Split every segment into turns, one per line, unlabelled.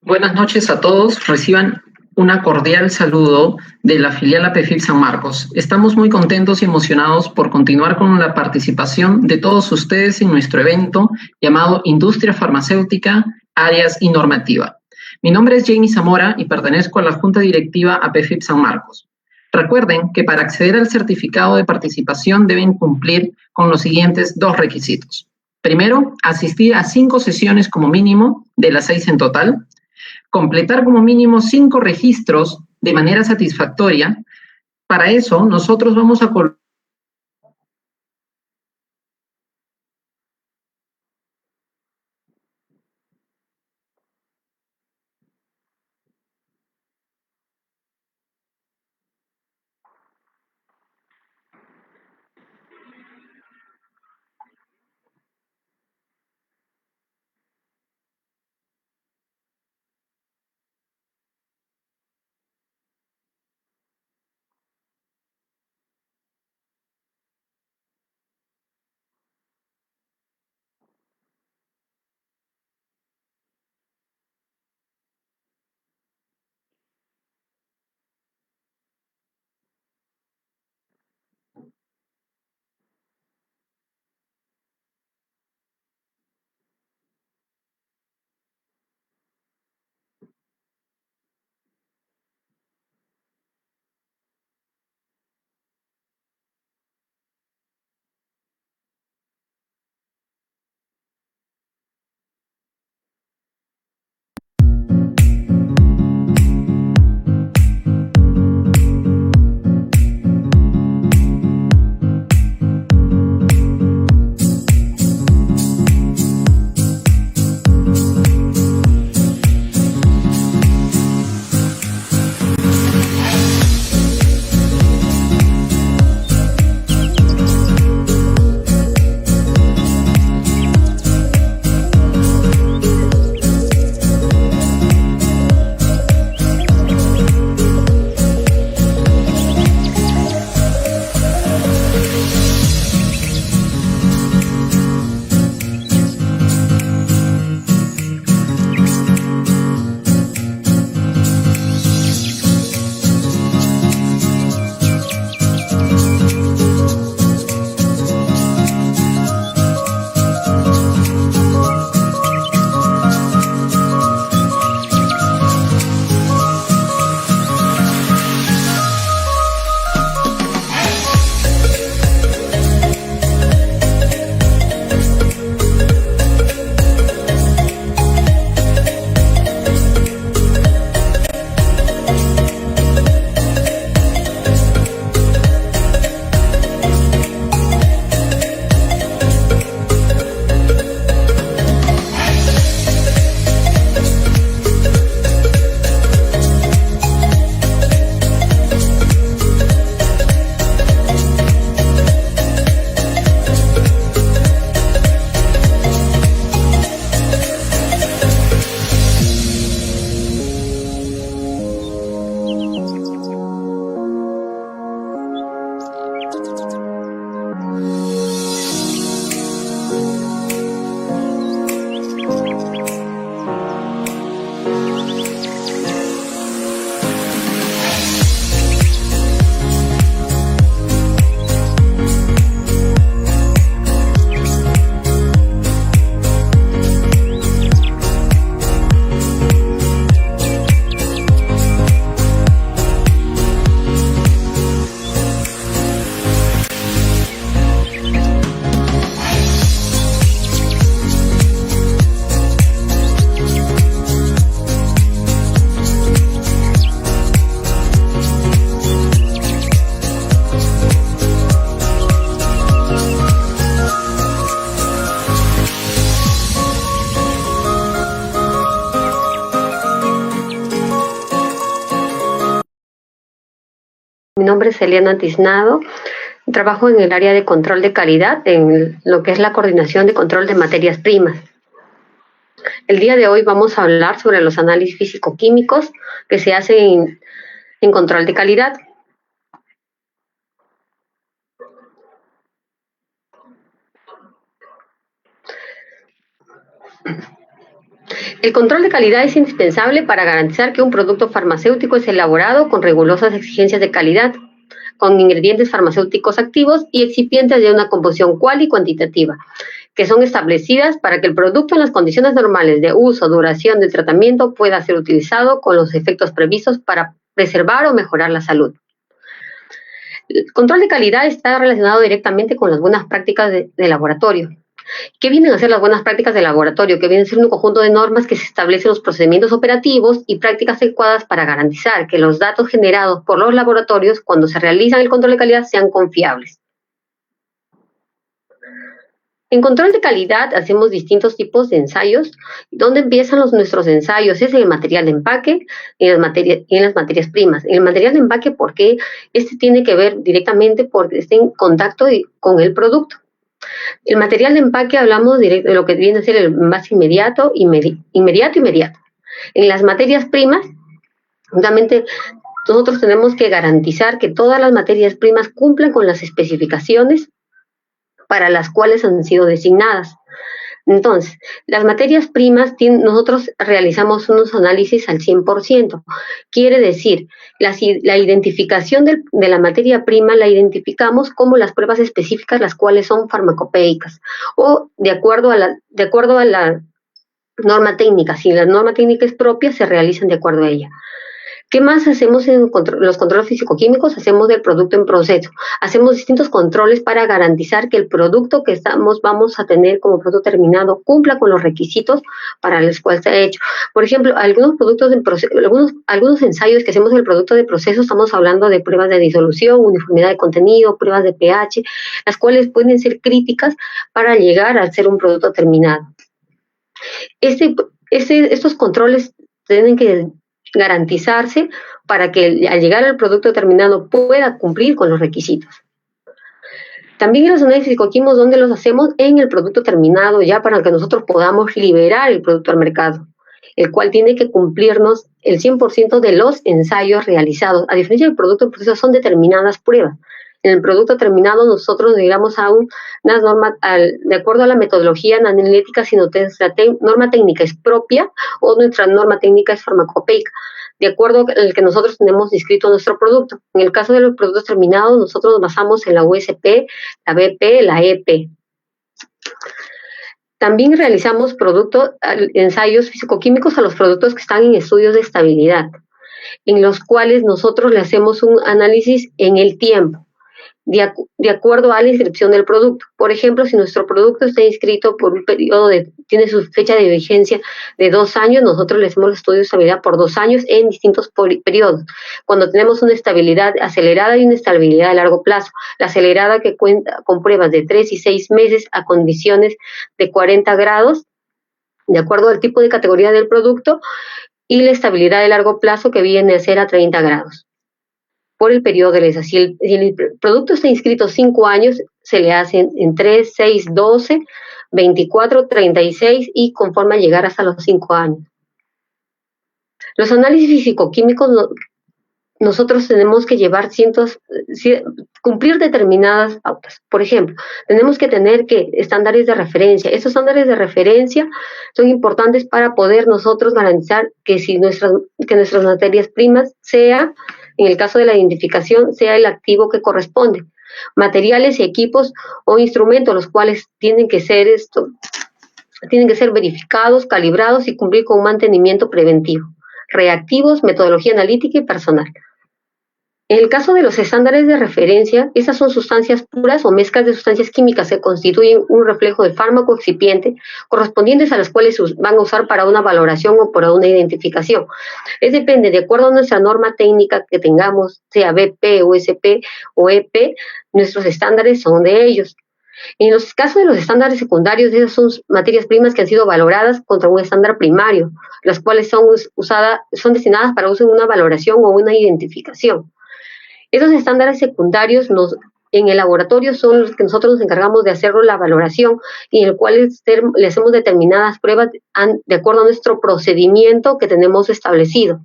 Buenas noches a todos. Reciban una cordial saludo de la filial APFIP San Marcos. Estamos muy contentos y emocionados por continuar con la participación de todos ustedes en nuestro evento llamado Industria Farmacéutica, Áreas y Normativa. Mi nombre es Jamie Zamora y pertenezco a la Junta Directiva APFIP San Marcos. Recuerden que para acceder al certificado de participación deben cumplir con los siguientes dos requisitos. Primero, asistir a 5 sesiones como mínimo, de las 6 en total. Completar como mínimo 5 registros de manera satisfactoria. Para eso, nosotros vamos a colocar
Mi nombre es Eliana Tiznado, trabajo en el área de control de calidad, en lo que es la coordinación de control de materias primas. El día de hoy vamos a hablar sobre los análisis físico-químicos que se hacen en control de calidad. El control de calidad es indispensable para garantizar que un producto farmacéutico es elaborado con rigurosas exigencias de calidad, con ingredientes farmacéuticos activos y excipientes de una composición cual y cuantitativa, que son establecidas para que el producto en las condiciones normales de uso, duración de tratamiento pueda ser utilizado con los efectos previstos para preservar o mejorar la salud. El control de calidad está relacionado directamente con las buenas prácticas de laboratorio. ¿Qué vienen a ser las buenas prácticas de laboratorio? Que vienen a ser un conjunto de normas que se establecen los procedimientos operativos y prácticas adecuadas para garantizar que los datos generados por los laboratorios cuando se realizan el control de calidad sean confiables. En control de calidad hacemos distintos tipos de ensayos. ¿Dónde empiezan nuestros ensayos? Es en el material de empaque y en las materias primas. En el material de empaque, porque este tiene que ver directamente porque está en contacto con el producto. El material de empaque hablamos de lo que viene a ser el envase inmediato. En las materias primas, justamente nosotros tenemos que garantizar que todas las materias primas cumplan con las especificaciones para las cuales han sido designadas. Entonces, las materias primas, nosotros realizamos unos análisis al 100%. Quiere decir, la identificación de la materia prima la identificamos como las pruebas específicas, las cuales son farmacopéicas, o de acuerdo a la norma técnica. Si la norma técnica es propia, se realizan de acuerdo a ella. ¿Qué más hacemos en los controles físico-químicos? Hacemos del producto en proceso. Hacemos distintos controles para garantizar que el producto que vamos a tener como producto terminado cumpla con los requisitos para los cuales se ha hecho. Por ejemplo, algunos ensayos que hacemos del producto de proceso, estamos hablando de pruebas de disolución, uniformidad de contenido, pruebas de pH, las cuales pueden ser críticas para llegar a ser un producto terminado. Estos controles tienen que garantizarse para que al llegar al producto terminado pueda cumplir con los requisitos. También en los análisis físico-químicos, ¿dónde los hacemos? En el producto terminado, ya para que nosotros podamos liberar el producto al mercado, el cual tiene que cumplirnos el 100% de los ensayos realizados. A diferencia del producto en proceso, son determinadas pruebas. En el producto terminado nosotros llegamos a unas normas, de acuerdo a la metodología analítica, si nuestra norma técnica es propia o nuestra norma técnica es farmacopeica, de acuerdo al que nosotros tenemos inscrito nuestro producto. En el caso de los productos terminados, nosotros nos basamos en la USP, la BP, la EP. También realizamos ensayos físico-químicos a los productos que están en estudios de estabilidad, en los cuales nosotros le hacemos un análisis en el tiempo, de acuerdo a la inscripción del producto. Por ejemplo, si nuestro producto está inscrito por un periodo tiene su fecha de vigencia de 2 años, nosotros le hacemos el estudio de estabilidad por 2 años en distintos periodos. Cuando tenemos una estabilidad acelerada y una estabilidad a largo plazo, la acelerada que cuenta con pruebas de 3 y 6 meses a condiciones de 40 grados, de acuerdo al tipo de categoría del producto, y la estabilidad de largo plazo que viene a ser a 30 grados. Por el periodo de lesa. Si el producto está inscrito 5 años, se le hacen en 3, 6, 12, 24, 36 y conforme a llegar hasta los 5 años. Los análisis físico-químicos, nosotros tenemos que llevar cumplir determinadas pautas. Por ejemplo, tenemos que tener estándares de referencia. Estos estándares de referencia son importantes para poder nosotros garantizar que nuestras materias primas en el caso de la identificación, sea el activo que corresponde. Materiales, equipos o instrumentos, los cuales tienen que ser verificados, calibrados y cumplir con un mantenimiento preventivo. Reactivos, metodología analítica y personal. En el caso de los estándares de referencia, esas son sustancias puras o mezclas de sustancias químicas que constituyen un reflejo del fármaco excipiente correspondientes a las cuales van a usar para una valoración o para una identificación. Depende, de acuerdo a nuestra norma técnica que tengamos, sea BP, USP o EP, nuestros estándares son de ellos. En los casos de los estándares secundarios, esas son materias primas que han sido valoradas contra un estándar primario, las cuales son destinadas para uso en una valoración o una identificación. Esos estándares secundarios en el laboratorio son los que nosotros nos encargamos de hacer la valoración y en el cual le hacemos determinadas pruebas de acuerdo a nuestro procedimiento que tenemos establecido.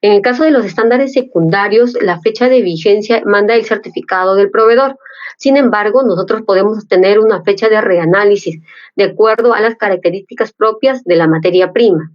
En el caso de los estándares secundarios, la fecha de vigencia manda el certificado del proveedor. Sin embargo, nosotros podemos tener una fecha de reanálisis de acuerdo a las características propias de la materia prima.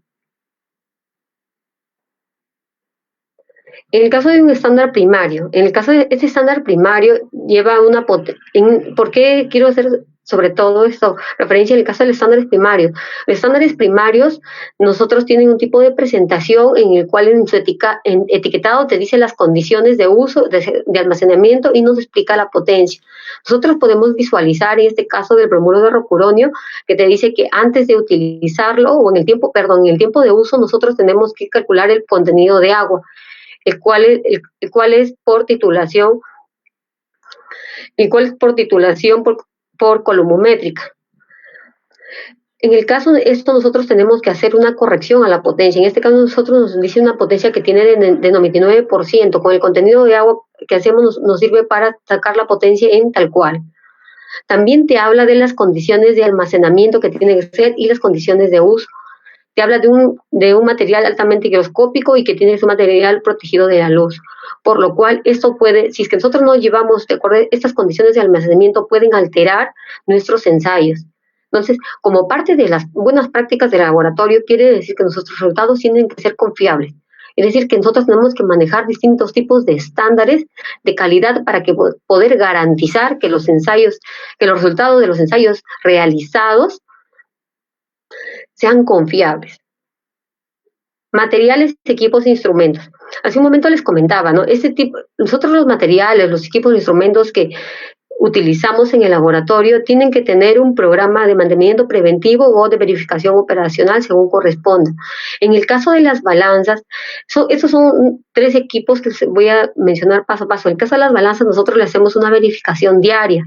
En el caso de un estándar primario, en el caso de este estándar primario lleva una ¿por qué quiero hacer sobre todo esto referencia en el caso de los estándares primarios? Los estándares primarios, nosotros tienen un tipo de presentación en el cual en su etiquetado te dice las condiciones de uso, de almacenamiento y nos explica la potencia. Nosotros podemos visualizar en este caso del bromuro de rocuronio que te dice que antes de utilizarlo o en el tiempo de uso nosotros tenemos que calcular el contenido de agua el cual es por titulación, por columométrica. En el caso de esto, nosotros tenemos que hacer una corrección a la potencia. En este caso, nosotros nos dice una potencia que tiene de 99%. Con el contenido de agua que hacemos nos sirve para sacar la potencia en tal cual. También te habla de las condiciones de almacenamiento que tiene que ser y las condiciones de uso. Te habla de un material altamente higroscópico y que tiene su material protegido de la luz. Por lo cual, esto puede, si es que nosotros no llevamos de acuerdo, estas condiciones de almacenamiento pueden alterar nuestros ensayos. Entonces, como parte de las buenas prácticas de laboratorio, quiere decir que nuestros resultados tienen que ser confiables. Es decir, que nosotros tenemos que manejar distintos tipos de estándares de calidad para que poder garantizar que los resultados de los ensayos realizados sean confiables. Materiales, equipos e instrumentos. Hace un momento les comentaba, ¿no? Nosotros los materiales, los equipos e instrumentos que utilizamos en el laboratorio tienen que tener un programa de mantenimiento preventivo o de verificación operacional según corresponda. En el caso de las balanzas, esos son 3 equipos que voy a mencionar paso a paso. En el caso de las balanzas, nosotros le hacemos una verificación diaria,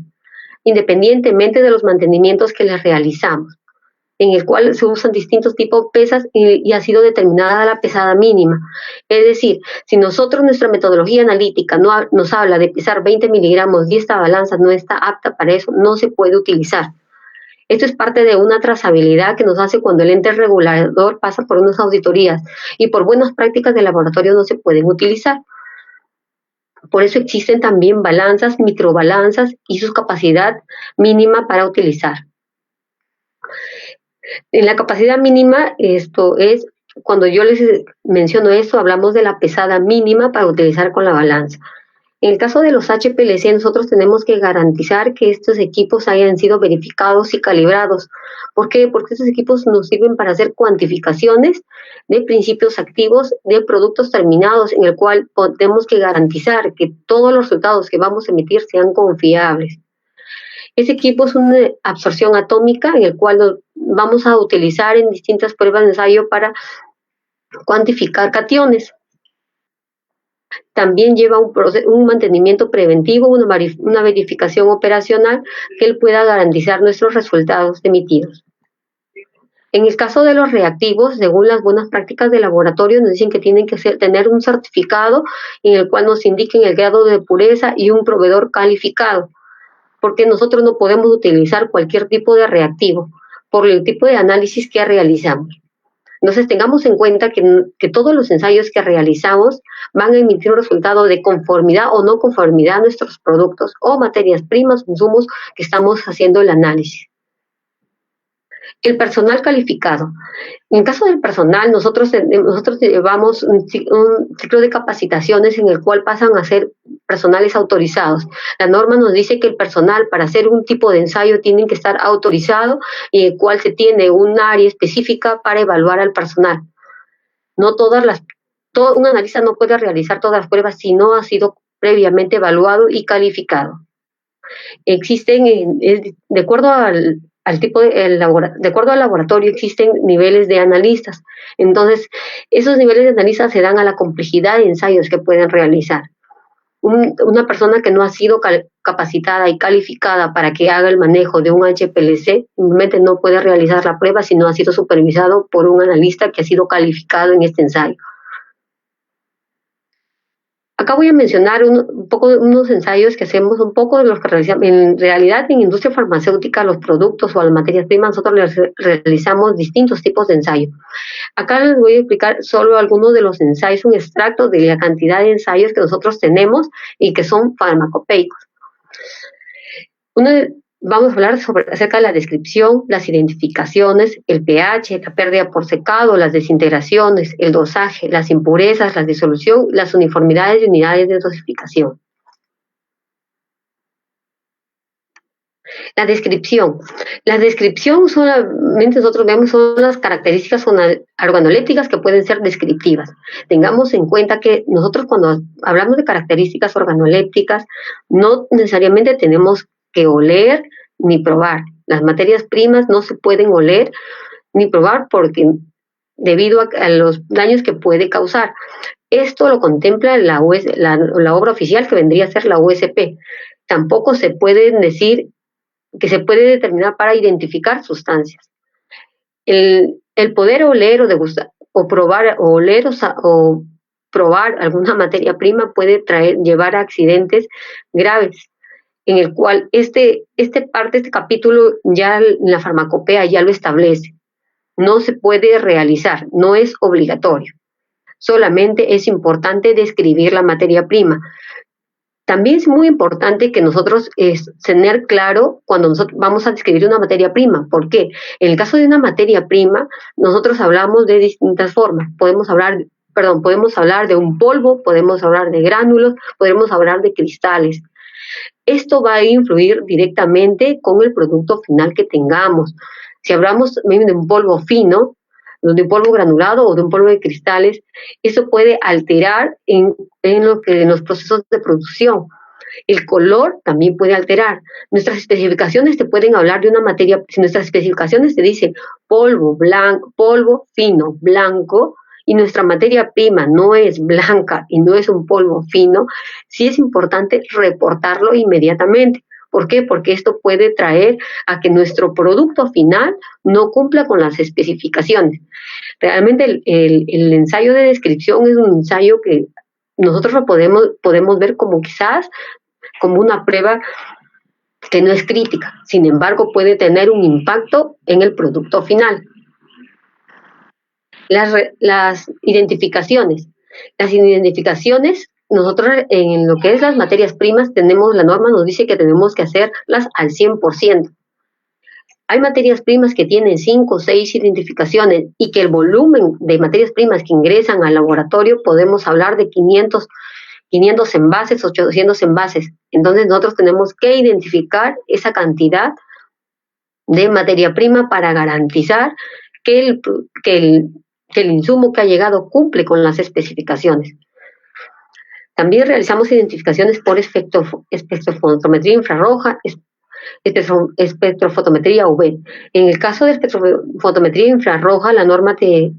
independientemente de los mantenimientos que les realizamos, en el cual se usan distintos tipos de pesas y ha sido determinada la pesada mínima. Es decir, si nuestra metodología analítica nos habla de pesar 20 miligramos y esta balanza no está apta para eso, no se puede utilizar. Esto es parte de una trazabilidad que nos hace cuando el ente regulador pasa por unas auditorías y por buenas prácticas de laboratorio no se pueden utilizar. Por eso existen también balanzas, microbalanzas y su capacidad mínima para utilizar. En la capacidad mínima, esto es, cuando yo les menciono esto, hablamos de la pesada mínima para utilizar con la balanza. En el caso de los HPLC, nosotros tenemos que garantizar que estos equipos hayan sido verificados y calibrados. ¿Por qué? Porque estos equipos nos sirven para hacer cuantificaciones de principios activos de productos terminados, en el cual tenemos que garantizar que todos los resultados que vamos a emitir sean confiables. Ese equipo es una absorción atómica en el cual vamos a utilizar en distintas pruebas de ensayo para cuantificar cationes. También lleva un mantenimiento preventivo, una verificación operacional que él pueda garantizar nuestros resultados emitidos. En el caso de los reactivos, según las buenas prácticas de laboratorio, nos dicen que tienen que tener un certificado en el cual nos indiquen el grado de pureza y un proveedor calificado, porque nosotros no podemos utilizar cualquier tipo de reactivo por el tipo de análisis que realizamos. Entonces, tengamos en cuenta que todos los ensayos que realizamos van a emitir un resultado de conformidad o no conformidad a nuestros productos o materias primas, insumos que estamos haciendo el análisis. El personal calificado. En caso del personal, nosotros llevamos un ciclo de capacitaciones en el cual pasan a ser personales autorizados. La norma nos dice que el personal para hacer un tipo de ensayo tiene que estar autorizado y el cual se tiene un área específica para evaluar al personal. Un analista no puede realizar todas las pruebas si no ha sido previamente evaluado y calificado. Existen, de acuerdo al laboratorio, existen niveles de analistas. Entonces, esos niveles de analistas se dan a la complejidad de ensayos que pueden realizar. Una persona que no ha sido capacitada y calificada para que haga el manejo de un HPLC, simplemente no puede realizar la prueba si no ha sido supervisado por un analista que ha sido calificado en este ensayo. Acá voy a mencionar un poco de unos ensayos que hacemos, un poco de los que realizamos. En realidad, en industria farmacéutica, los productos o las materias primas, nosotros realizamos distintos tipos de ensayos. Acá les voy a explicar solo algunos de los ensayos, un extracto de la cantidad de ensayos que nosotros tenemos y que son farmacopeicos. Vamos a hablar acerca de la descripción, las identificaciones, el pH, la pérdida por secado, las desintegraciones, el dosaje, las impurezas, la disolución, las uniformidades y unidades de dosificación. La descripción. La descripción solamente nosotros vemos son las características organolépticas que pueden ser descriptivas. Tengamos en cuenta que nosotros cuando hablamos de características organolépticas no necesariamente tenemos que oler ni probar. Las materias primas no se pueden oler ni probar porque debido a los daños que puede causar. Esto lo contempla la obra oficial que vendría a ser la USP. Tampoco se puede decir que se puede determinar para identificar sustancias. El poder oler o degustar o probar o oler o probar alguna materia prima puede llevar a accidentes graves, en el cual este capítulo ya la farmacopea ya lo establece. No se puede realizar, no es obligatorio. Solamente es importante describir la materia prima. También es muy importante que nosotros tener claro cuando nosotros vamos a describir una materia prima. ¿Por qué? En el caso de una materia prima, nosotros hablamos de distintas formas. Podemos hablar de un polvo, podemos hablar de gránulos, podemos hablar de cristales. Esto va a influir directamente con el producto final que tengamos. Si hablamos de un polvo fino, de un polvo granulado o de un polvo de cristales, eso puede alterar en los procesos de producción. El color también puede alterar. Nuestras especificaciones te pueden hablar de una materia, si nuestras especificaciones te dicen polvo blanco, polvo fino, blanco, y nuestra materia prima no es blanca y no es un polvo fino, sí es importante reportarlo inmediatamente. ¿Por qué? Porque esto puede traer a que nuestro producto final no cumpla con las especificaciones. Realmente el ensayo de descripción es un ensayo que nosotros lo podemos ver como quizás como una prueba que no es crítica, sin embargo puede tener un impacto en el producto final. Las identificaciones. Las identificaciones, nosotros en lo que es las materias primas, la norma nos dice que tenemos que hacerlas al 100%. Hay materias primas que tienen 5 o 6 identificaciones y que el volumen de materias primas que ingresan al laboratorio podemos hablar de 500 envases, 800 envases. Entonces nosotros tenemos que identificar esa cantidad de materia prima para garantizar que el insumo que ha llegado cumple con las especificaciones. También realizamos identificaciones por espectrofotometría infrarroja, espectrofotometría UV. En el caso de espectrofotometría infrarroja, la norma te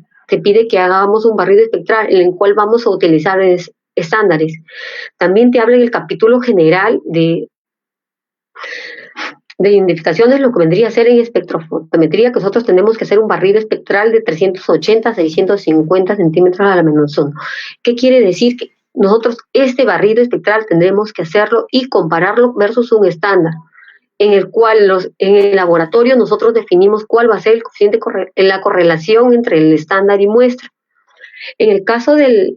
pide que hagamos un barrido espectral en el cual vamos a utilizar estándares. También te habla en el capítulo general de identificaciones, lo que vendría a ser en espectrofotometría, que nosotros tenemos que hacer un barrido espectral de 380 a 650 centímetros a la menos 1. ¿Qué quiere decir? Que nosotros este barrido espectral tendremos que hacerlo y compararlo versus un estándar, en el cual en el laboratorio nosotros definimos cuál va a ser el coeficiente la correlación entre el estándar y muestra. En el caso del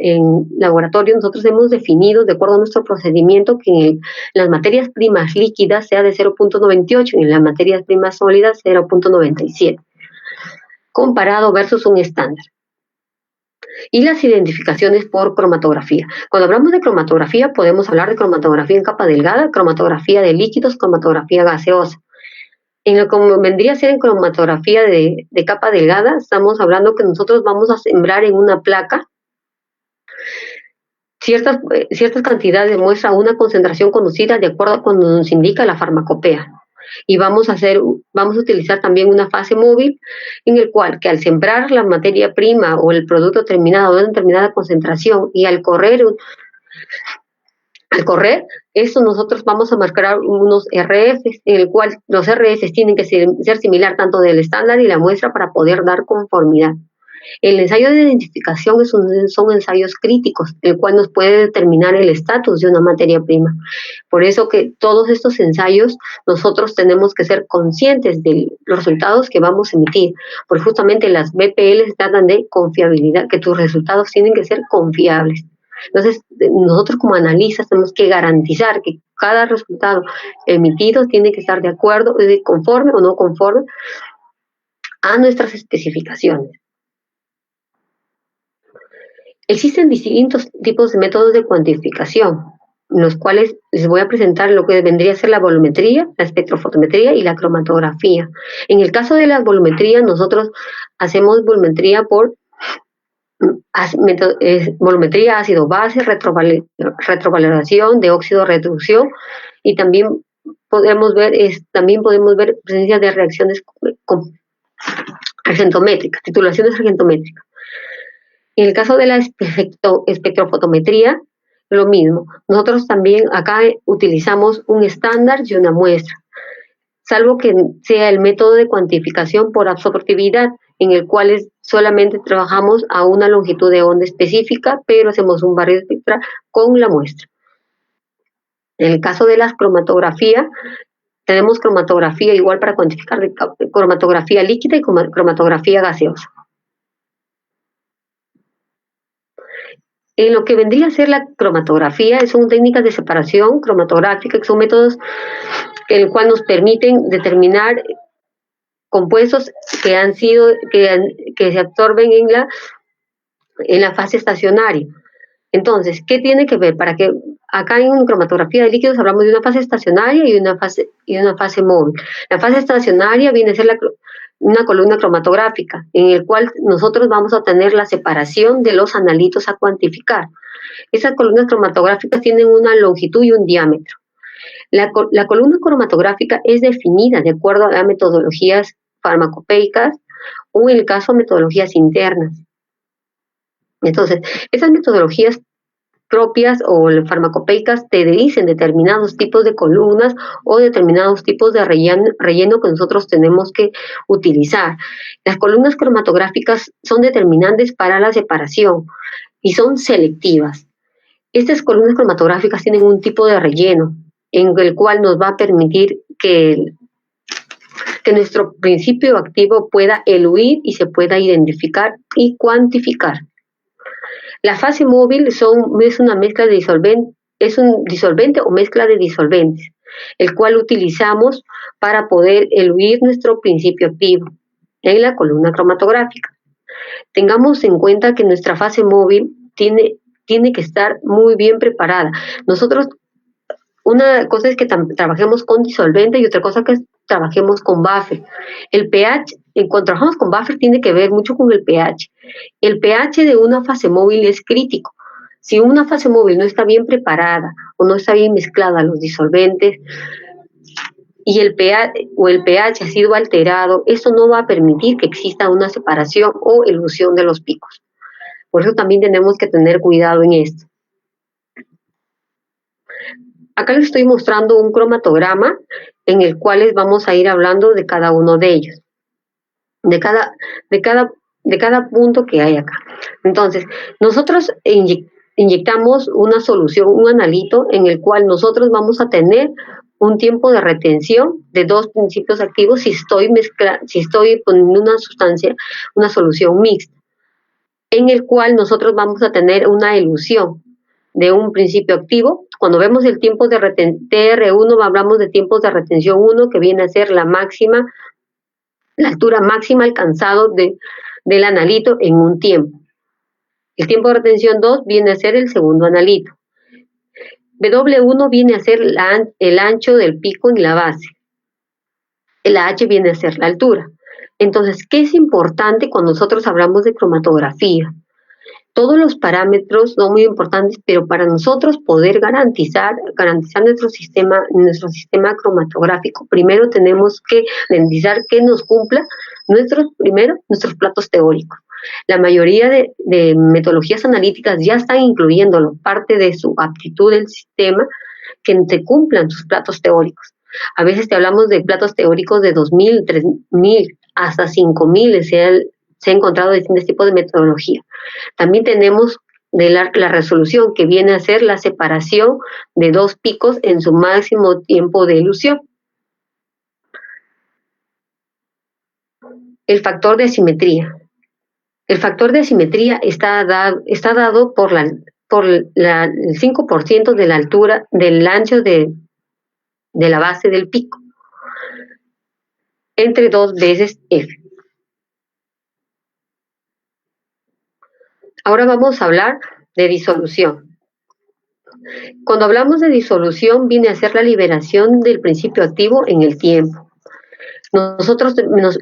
laboratorio, nosotros hemos definido, de acuerdo a nuestro procedimiento, que en las materias primas líquidas sea de 0.98 y en las materias primas sólidas 0.97, comparado versus un estándar. Y las identificaciones por cromatografía. Cuando hablamos de cromatografía, podemos hablar de cromatografía en capa delgada, cromatografía de líquidos, cromatografía gaseosa. En lo que vendría a ser en cromatografía de capa delgada, estamos hablando que nosotros vamos a sembrar en una placa ciertas cantidades de muestra a una concentración conocida de acuerdo a cuando nos indica la farmacopea. Y vamos a utilizar también una fase móvil en el cual que al sembrar la materia prima o el producto terminado de una determinada concentración y al correr, esto nosotros vamos a marcar unos RFs, en el cual los RFs tienen que ser similar tanto del estándar y la muestra para poder dar conformidad. El ensayo de identificación son ensayos críticos, el cual nos puede determinar el estatus de una materia prima. Por eso que todos estos ensayos nosotros tenemos que ser conscientes de los resultados que vamos a emitir, porque justamente las BPL tratan de confiabilidad, que tus resultados tienen que ser confiables. Entonces, nosotros como analistas tenemos que garantizar que cada resultado emitido tiene que estar de acuerdo, conforme o no conforme a nuestras especificaciones. Existen distintos tipos de métodos de cuantificación, en los cuales les voy a presentar lo que vendría a ser la volumetría, la espectrofotometría y la cromatografía. En el caso de la volumetría, nosotros hacemos volumetría por volumetría ácido-base, retrovaloración de óxido-reducción, y también podemos ver presencia de reacciones argentométricas, titulaciones argentométricas. En el caso de la espectrofotometría, lo mismo. Nosotros también acá utilizamos un estándar y una muestra, salvo que sea el método de cuantificación por absortividad, en el cual solamente trabajamos a una longitud de onda específica, pero hacemos un barrido espectral con la muestra. En el caso de la cromatografía, tenemos cromatografía igual para cuantificar cromatografía líquida y cromatografía gaseosa. En lo que vendría a ser la cromatografía, son técnicas de separación cromatográfica, que son métodos en el cual nos permiten determinar compuestos que se absorben en la fase estacionaria. Entonces, ¿qué tiene que ver? Para que acá en cromatografía de líquidos hablamos de una fase estacionaria y una fase móvil. La fase estacionaria viene a ser una columna cromatográfica, en el cual nosotros vamos a tener la separación de los analitos a cuantificar. Esas columnas cromatográficas tienen una longitud y un diámetro. La columna cromatográfica es definida de acuerdo a metodologías farmacopeicas o, en el caso, metodologías internas. Entonces, esas metodologías propias o farmacopeicas te dicen determinados tipos de columnas o determinados tipos de relleno que nosotros tenemos que utilizar. Las columnas cromatográficas son determinantes para la separación y son selectivas. Estas columnas cromatográficas tienen un tipo de relleno en el cual nos va a permitir que nuestro principio activo pueda eluir y se pueda identificar y cuantificar. La fase móvil es una mezcla de es un disolvente o mezcla de disolventes, el cual utilizamos para poder eluir nuestro principio activo en la columna cromatográfica. Tengamos en cuenta que nuestra fase móvil tiene que estar muy bien preparada. Nosotros, una cosa es que trabajemos con disolvente y otra cosa que es trabajemos con buffer. El pH, cuando trabajamos con buffer, tiene que ver mucho con el pH. El pH de una fase móvil es crítico. Si una fase móvil no está bien preparada o no está bien mezclada los disolventes y el pH ha sido alterado, esto no va a permitir que exista una separación o elusión de los picos. Por eso también tenemos que tener cuidado en esto. Acá les estoy mostrando un cromatograma en el cual les vamos a ir hablando de cada uno de ellos, de cada punto que hay acá. Entonces, nosotros inyectamos una solución, un analito, en el cual nosotros vamos a tener un tiempo de retención de 2 principios activos si estoy poniendo una sustancia, una solución mixta, en el cual nosotros vamos a tener una elusión de un principio activo. Cuando vemos el tiempo de TR1, hablamos de tiempos de retención 1, que viene a ser la altura máxima alcanzado del analito en un tiempo. El tiempo de retención 2 viene a ser el segundo analito. W1 viene a ser el ancho del pico en la base. El H viene a ser la altura. Entonces, ¿qué es importante cuando nosotros hablamos de cromatografía? Todos los parámetros son muy importantes, pero para nosotros poder garantizar nuestro sistema cromatográfico, primero tenemos que garantizar que nos cumpla nuestros platos teóricos. La mayoría de metodologías analíticas ya están incluyéndolo, parte de su aptitud del sistema, que te cumplan sus platos teóricos. A veces te hablamos de platos teóricos de 2.000, 3.000, hasta 5.000, sea se han encontrado distintos tipos de metodología. También tenemos de la resolución, que viene a ser la separación de dos picos en su máximo tiempo de elusión. El factor de asimetría. El factor de asimetría está dado por el 5% de la altura del ancho de la base del pico, entre 2 veces F. Ahora vamos a hablar de disolución. Cuando hablamos de disolución, viene a ser la liberación del principio activo en el tiempo.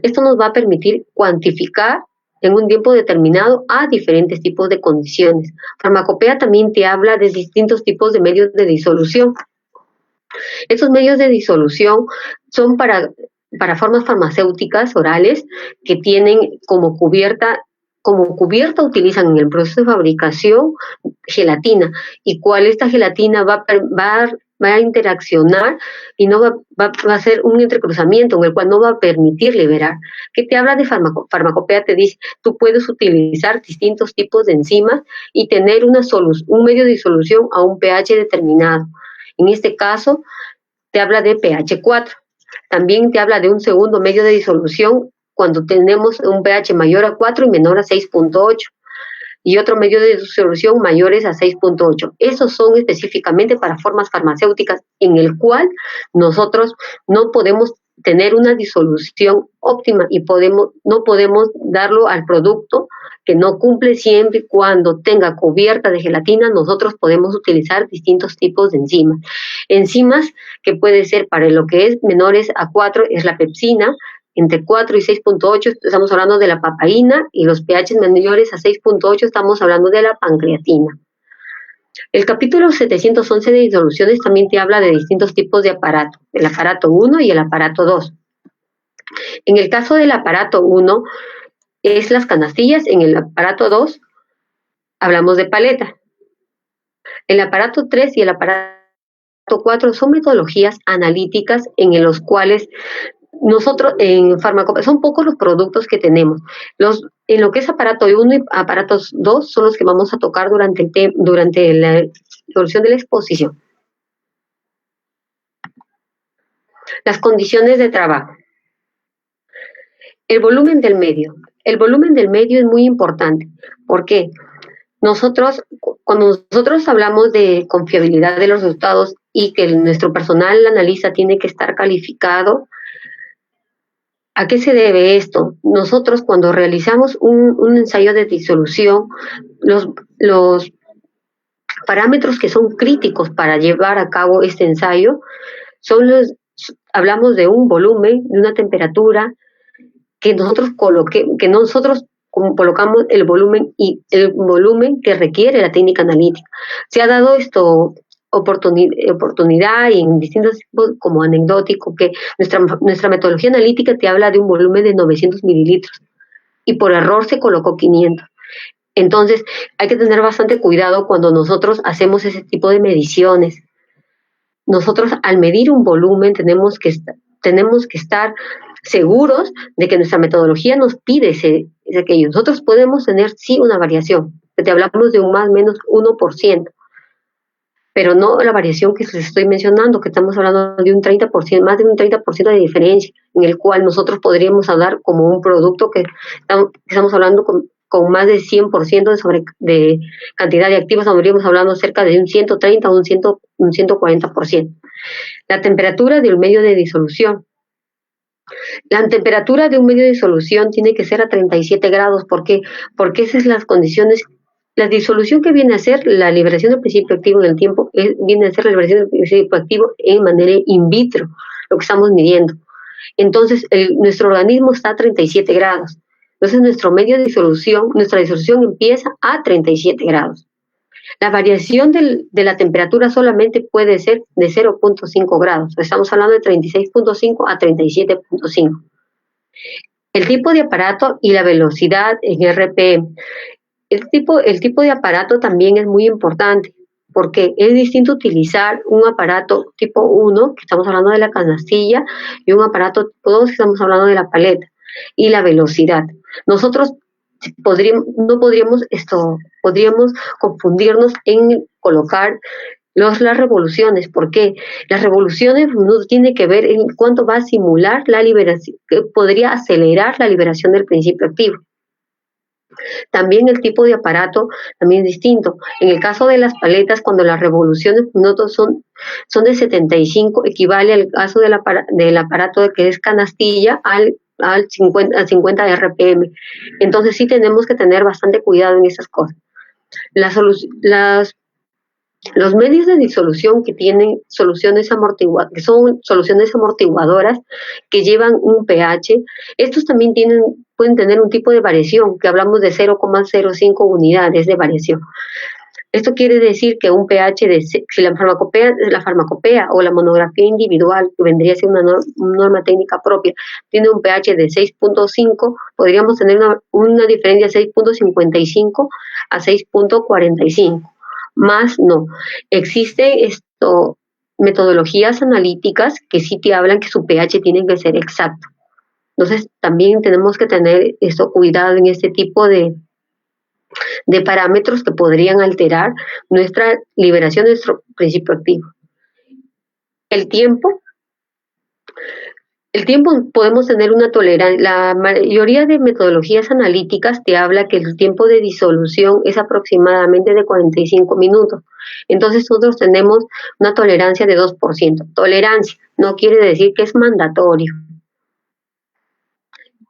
Esto nos va a permitir cuantificar en un tiempo determinado a diferentes tipos de condiciones. Farmacopea también te habla de distintos tipos de medios de disolución. Estos medios de disolución son para formas farmacéuticas orales que tienen como cubierta utilizan en el proceso de fabricación gelatina, y cual esta gelatina va a interaccionar y no va a hacer un entrecruzamiento en el cual no va a permitir liberar. Que te habla de farmacopea, te dice, tú puedes utilizar distintos tipos de enzimas y tener un medio de disolución a un pH determinado. En este caso, te habla de pH 4. También te habla de un segundo medio de disolución cuando tenemos un pH mayor a 4 y menor a 6.8. Y otro medio de disolución mayores a 6.8. Esos son específicamente para formas farmacéuticas en el cual nosotros no podemos tener una disolución óptima y no podemos darlo al producto que no cumple, siempre y cuando tenga cubierta de gelatina. Nosotros podemos utilizar distintos tipos de enzimas. Enzimas que puede ser para lo que es menores a 4 es la pepsina. Entre 4 y 6.8 estamos hablando de la papaína, y los pH mayores a 6.8 estamos hablando de la pancreatina. El capítulo 711 de disoluciones también te habla de distintos tipos de aparato, el aparato 1 y el aparato 2. En el caso del aparato 1 es las canastillas, en el aparato 2 hablamos de paleta. El aparato 3 y el aparato 4 son metodologías analíticas en los cuales nosotros en Farmacopea son pocos los productos que tenemos. En lo que es aparato 1 y aparatos 2 son los que vamos a tocar durante la solución de la exposición. Las condiciones de trabajo. El volumen del medio. El volumen del medio es muy importante. ¿Por qué? Cuando nosotros hablamos de confiabilidad de los resultados y que nuestro personal analista tiene que estar calificado, ¿a qué se debe esto? Nosotros cuando realizamos un ensayo de disolución, los parámetros que son críticos para llevar a cabo este ensayo hablamos de un volumen, de una temperatura, que nosotros colocamos el volumen que requiere la técnica analítica. Se ha dado oportunidad y en distintos tipos como anecdótico que nuestra metodología analítica te habla de un volumen de 900 mililitros y por error se colocó 500. Entonces hay que tener bastante cuidado cuando nosotros hacemos ese tipo de mediciones. Nosotros al medir un volumen tenemos que estar seguros de que nuestra metodología nos pide aquello. Nosotros podemos tener sí una variación, te hablamos de un más o menos 1%. Pero no la variación que les estoy mencionando, que estamos hablando de un 30%, más de un 30% de diferencia, en el cual nosotros podríamos hablar como un producto que estamos hablando con más de 100% de cantidad de activos, estaríamos hablando cerca de un 130 o un 140%. La temperatura del medio de disolución. La temperatura de un medio de disolución tiene que ser a 37 grados. ¿Por qué? Porque esas son las condiciones. La disolución que viene a ser la liberación del principio activo en el tiempo, viene a ser la liberación del principio activo en manera in vitro, lo que estamos midiendo. Entonces, nuestro organismo está a 37 grados. Entonces, nuestra disolución empieza a 37 grados. La variación de la temperatura solamente puede ser de 0.5 grados. Estamos hablando de 36.5 a 37.5. El tipo de aparato y la velocidad en RPM. El tipo de aparato también es muy importante, porque es distinto utilizar un aparato tipo 1, que estamos hablando de la canastilla, y un aparato tipo 2, que estamos hablando de la paleta, y la velocidad. Nosotros podríamos confundirnos en colocar las revoluciones. ¿Por qué? Las revoluciones no tiene que ver en cuánto va a simular la liberación, que podría acelerar la liberación del principio activo. También el tipo de aparato también es distinto. En el caso de las paletas, cuando las revoluciones minutos son de 75, equivale al caso del aparato que es canastilla al 50 RPM. Entonces sí tenemos que tener bastante cuidado en esas cosas. Los medios de disolución que tienen que son soluciones amortiguadoras que llevan un pH, estos también pueden tener un tipo de variación, que hablamos de 0,05 unidades de variación. Esto quiere decir que un pH si la farmacopea o la monografía individual, que vendría a ser una norma técnica propia, tiene un pH de 6.5, podríamos tener una diferencia de 6.55 a 6.45. Más no. Existen metodologías analíticas que sí te hablan que su pH tiene que ser exacto. Entonces, también tenemos que tener cuidado en este tipo de parámetros que podrían alterar nuestra liberación de nuestro principio activo. El tiempo podemos tener una tolerancia. La mayoría de metodologías analíticas te habla que el tiempo de disolución es aproximadamente de 45 minutos. Entonces nosotros tenemos una tolerancia de 2%. Tolerancia no quiere decir que es mandatorio.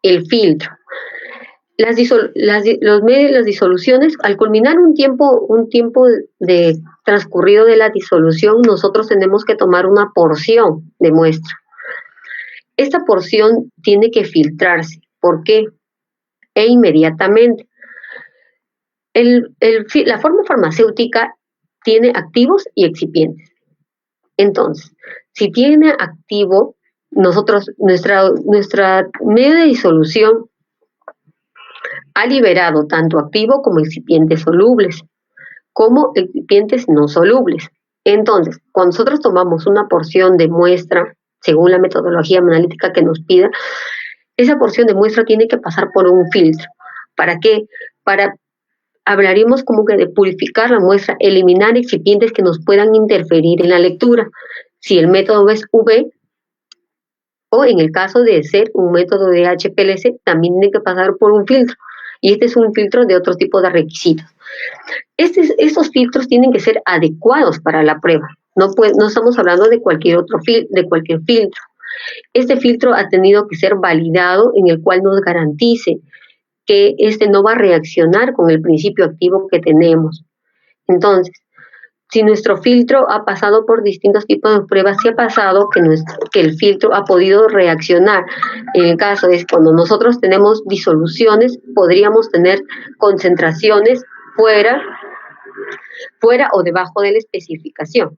El filtro. Las disoluciones, al culminar un tiempo de transcurrido de la disolución, nosotros tenemos que tomar una porción de muestra. Esta porción tiene que filtrarse. ¿Por qué? Inmediatamente. La forma farmacéutica tiene activos y excipientes. Entonces, si tiene activo, nuestra medio de disolución ha liberado tanto activo como excipientes solubles, como excipientes no solubles. Entonces, cuando nosotros tomamos una porción de muestra, según la metodología analítica que nos pida, esa porción de muestra tiene que pasar por un filtro. ¿Para qué? Hablaríamos como que de purificar la muestra, eliminar excipientes que nos puedan interferir en la lectura. Si el método es UV, o en el caso de ser un método de HPLC, también tiene que pasar por un filtro. Y este es un filtro de otro tipo de requisitos. Estos filtros tienen que ser adecuados para la prueba. No estamos hablando de cualquier filtro. Este filtro ha tenido que ser validado, en el cual nos garantice que no va a reaccionar con el principio activo que tenemos. Entonces, si nuestro filtro ha pasado por distintos tipos de pruebas, sí ha pasado que el filtro ha podido reaccionar. En el caso es cuando nosotros tenemos disoluciones, podríamos tener concentraciones fuera o debajo de la especificación.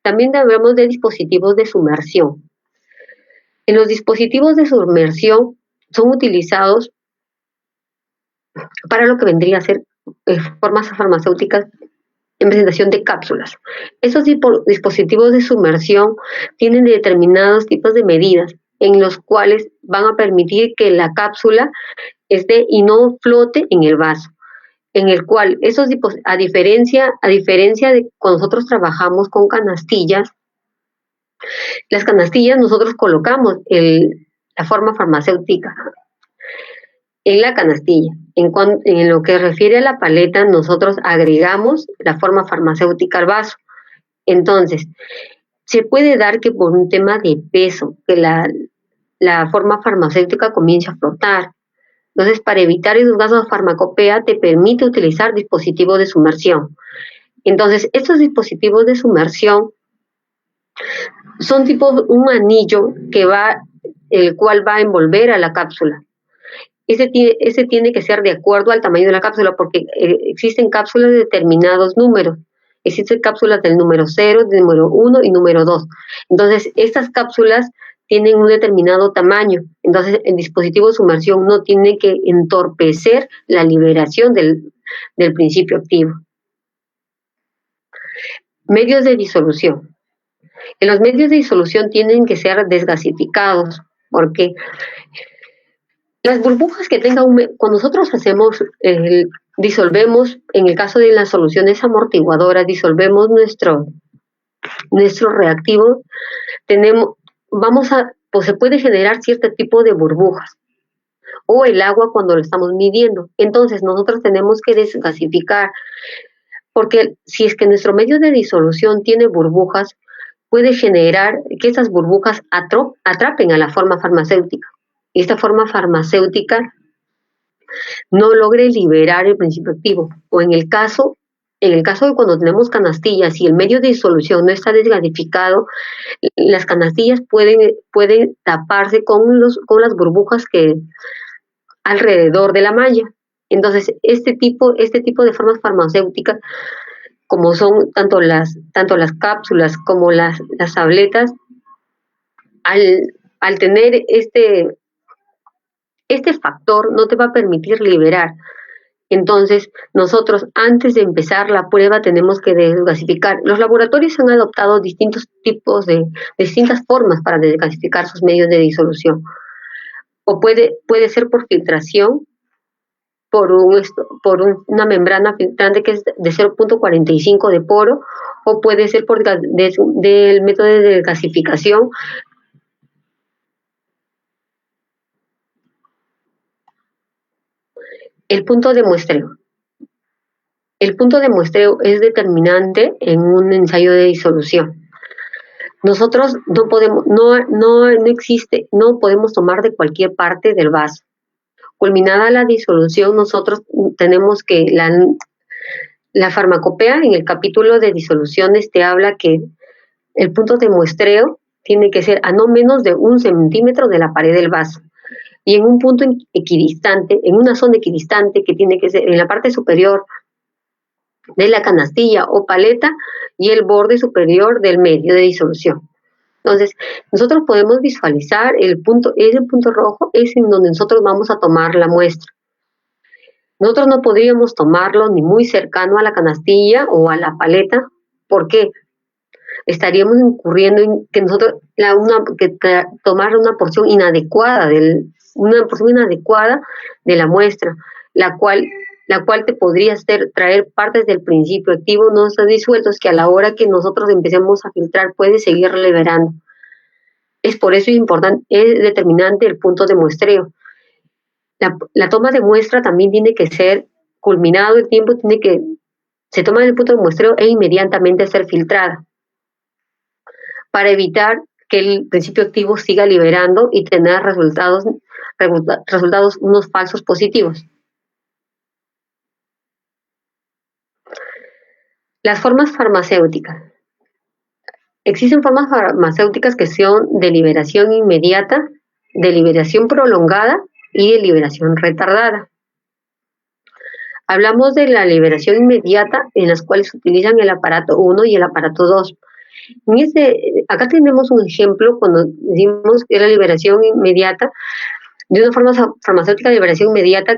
También hablamos de dispositivos de sumersión. En los dispositivos de sumersión son utilizados para lo que vendría a ser formas farmacéuticas en presentación de cápsulas. Esos dispositivos de sumersión tienen determinados tipos de medidas en los cuales van a permitir que la cápsula esté y no flote en el vaso, en el cual a diferencia de cuando nosotros trabajamos con canastillas, las canastillas nosotros colocamos la forma farmacéutica en la canastilla. En lo que refiere a la paleta, nosotros agregamos la forma farmacéutica al vaso. Entonces, se puede dar que por un tema de peso, que la forma farmacéutica comience a flotar. Entonces, para evitar esos gastos de farmacopea, te permite utilizar dispositivos de sumersión. Entonces, estos dispositivos de sumersión son tipo un anillo el cual va a envolver a la cápsula. Ese tiene que ser de acuerdo al tamaño de la cápsula, porque existen cápsulas de determinados números. Existen cápsulas del número 0, del número 1 y número 2. Entonces, estas cápsulas tienen un determinado tamaño. Entonces, el dispositivo de sumersión no tiene que entorpecer la liberación del principio activo. Medios de disolución. En los medios de disolución tienen que ser desgasificados, porque Las burbujas que tenga cuando nosotros hacemos, disolvemos, en el caso de las soluciones amortiguadoras, disolvemos nuestro reactivo, pues se puede generar cierto tipo de burbujas, o el agua cuando lo estamos midiendo. Entonces nosotros tenemos que desgasificar, porque si es que nuestro medio de disolución tiene burbujas, puede generar que esas burbujas atrapen a la forma farmacéutica. Y esta forma farmacéutica no logre liberar el principio activo. O en el caso de cuando tenemos canastillas y el medio de disolución no está desgasificado, las canastillas pueden taparse con las burbujas que alrededor de la malla. Entonces, este tipo de formas farmacéuticas, como son tanto las cápsulas como las tabletas, al tener este factor, no te va a permitir liberar. Entonces, nosotros antes de empezar la prueba tenemos que desgasificar. Los laboratorios han adoptado distintas formas para desgasificar sus medios de disolución. O puede ser por filtración, por una membrana filtrante que es de 0.45 de poro, o puede ser del método de desgasificación. El punto de muestreo. El punto de muestreo es determinante en un ensayo de disolución. Nosotros no podemos tomar de cualquier parte del vaso. Culminada la disolución, nosotros tenemos que la farmacopea en el capítulo de disoluciones te habla que el punto de muestreo tiene que ser a no menos de 1 centímetro de la pared del vaso y en un punto equidistante, en una zona equidistante que tiene que ser en la parte superior de la canastilla o paleta y el borde superior del medio de disolución. Entonces, nosotros podemos visualizar ese punto rojo es en donde nosotros vamos a tomar la muestra. Nosotros no podríamos tomarlo ni muy cercano a la canastilla o a la paleta. ¿Por qué? Estaríamos incurriendo en que nosotros tomar una porción inadecuada de la muestra, la cual te podría traer partes del principio activo no están disueltos, que a la hora que nosotros empecemos a filtrar puede seguir liberando. Es por eso es determinante el punto de muestreo. La toma de muestra también tiene que ser culminado el tiempo, se toma el punto de muestreo e inmediatamente ser filtrada, para evitar que el principio activo siga liberando y tener resultados unos falsos positivos. Las formas farmacéuticas. Existen formas farmacéuticas que son de liberación inmediata, de liberación prolongada y de liberación retardada. Hablamos de la liberación inmediata, en las cuales se utilizan el aparato 1 y el aparato 2. Acá tenemos un ejemplo cuando decimos que la liberación inmediata, de una forma farmacéutica de liberación inmediata.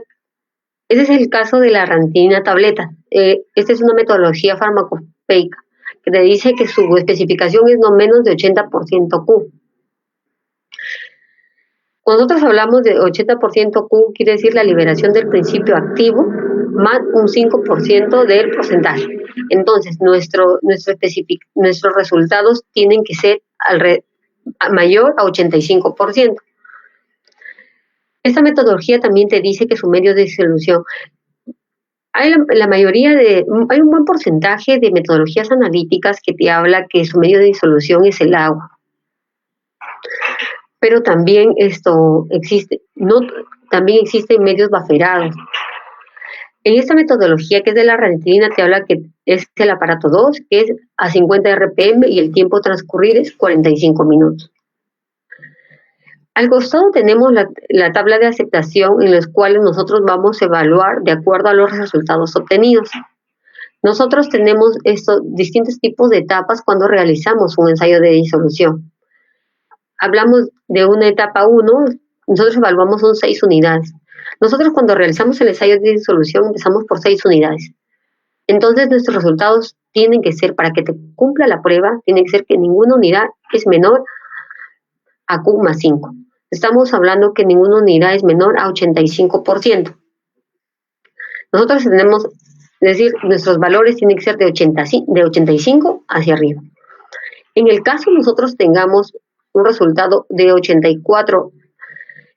Ese es el caso de la ranitidina tableta. Esta es una metodología farmacopeica que te dice que su especificación es no menos de 80% Q. Cuando nosotros hablamos de 80% Q, quiere decir la liberación del principio activo más un 5% del porcentaje. Entonces, nuestros resultados tienen que ser mayor a 85%. Esta metodología también te dice que su medio de disolución, hay un buen porcentaje de metodologías analíticas que te habla que su medio de disolución es el agua. Pero también también existen medios baferados. En esta metodología que es de la ranitidina te habla que es el aparato 2, que es a 50 RPM y el tiempo transcurrir es 45 minutos. Al costado tenemos la tabla de aceptación en las cuales nosotros vamos a evaluar de acuerdo a los resultados obtenidos. Nosotros tenemos estos distintos tipos de etapas cuando realizamos un ensayo de disolución. Hablamos de una etapa 1, nosotros evaluamos son 6 unidades. Nosotros cuando realizamos el ensayo de disolución empezamos por 6 unidades. Entonces nuestros resultados tienen que ser, para que te cumpla la prueba, tiene que ser que ninguna unidad es menor a Q más 5. estamos hablando que ninguna unidad es menor a 85%. Nosotros tenemos, es decir, nuestros valores tienen que ser de 85 hacia arriba. En el caso nosotros tengamos un resultado de 84,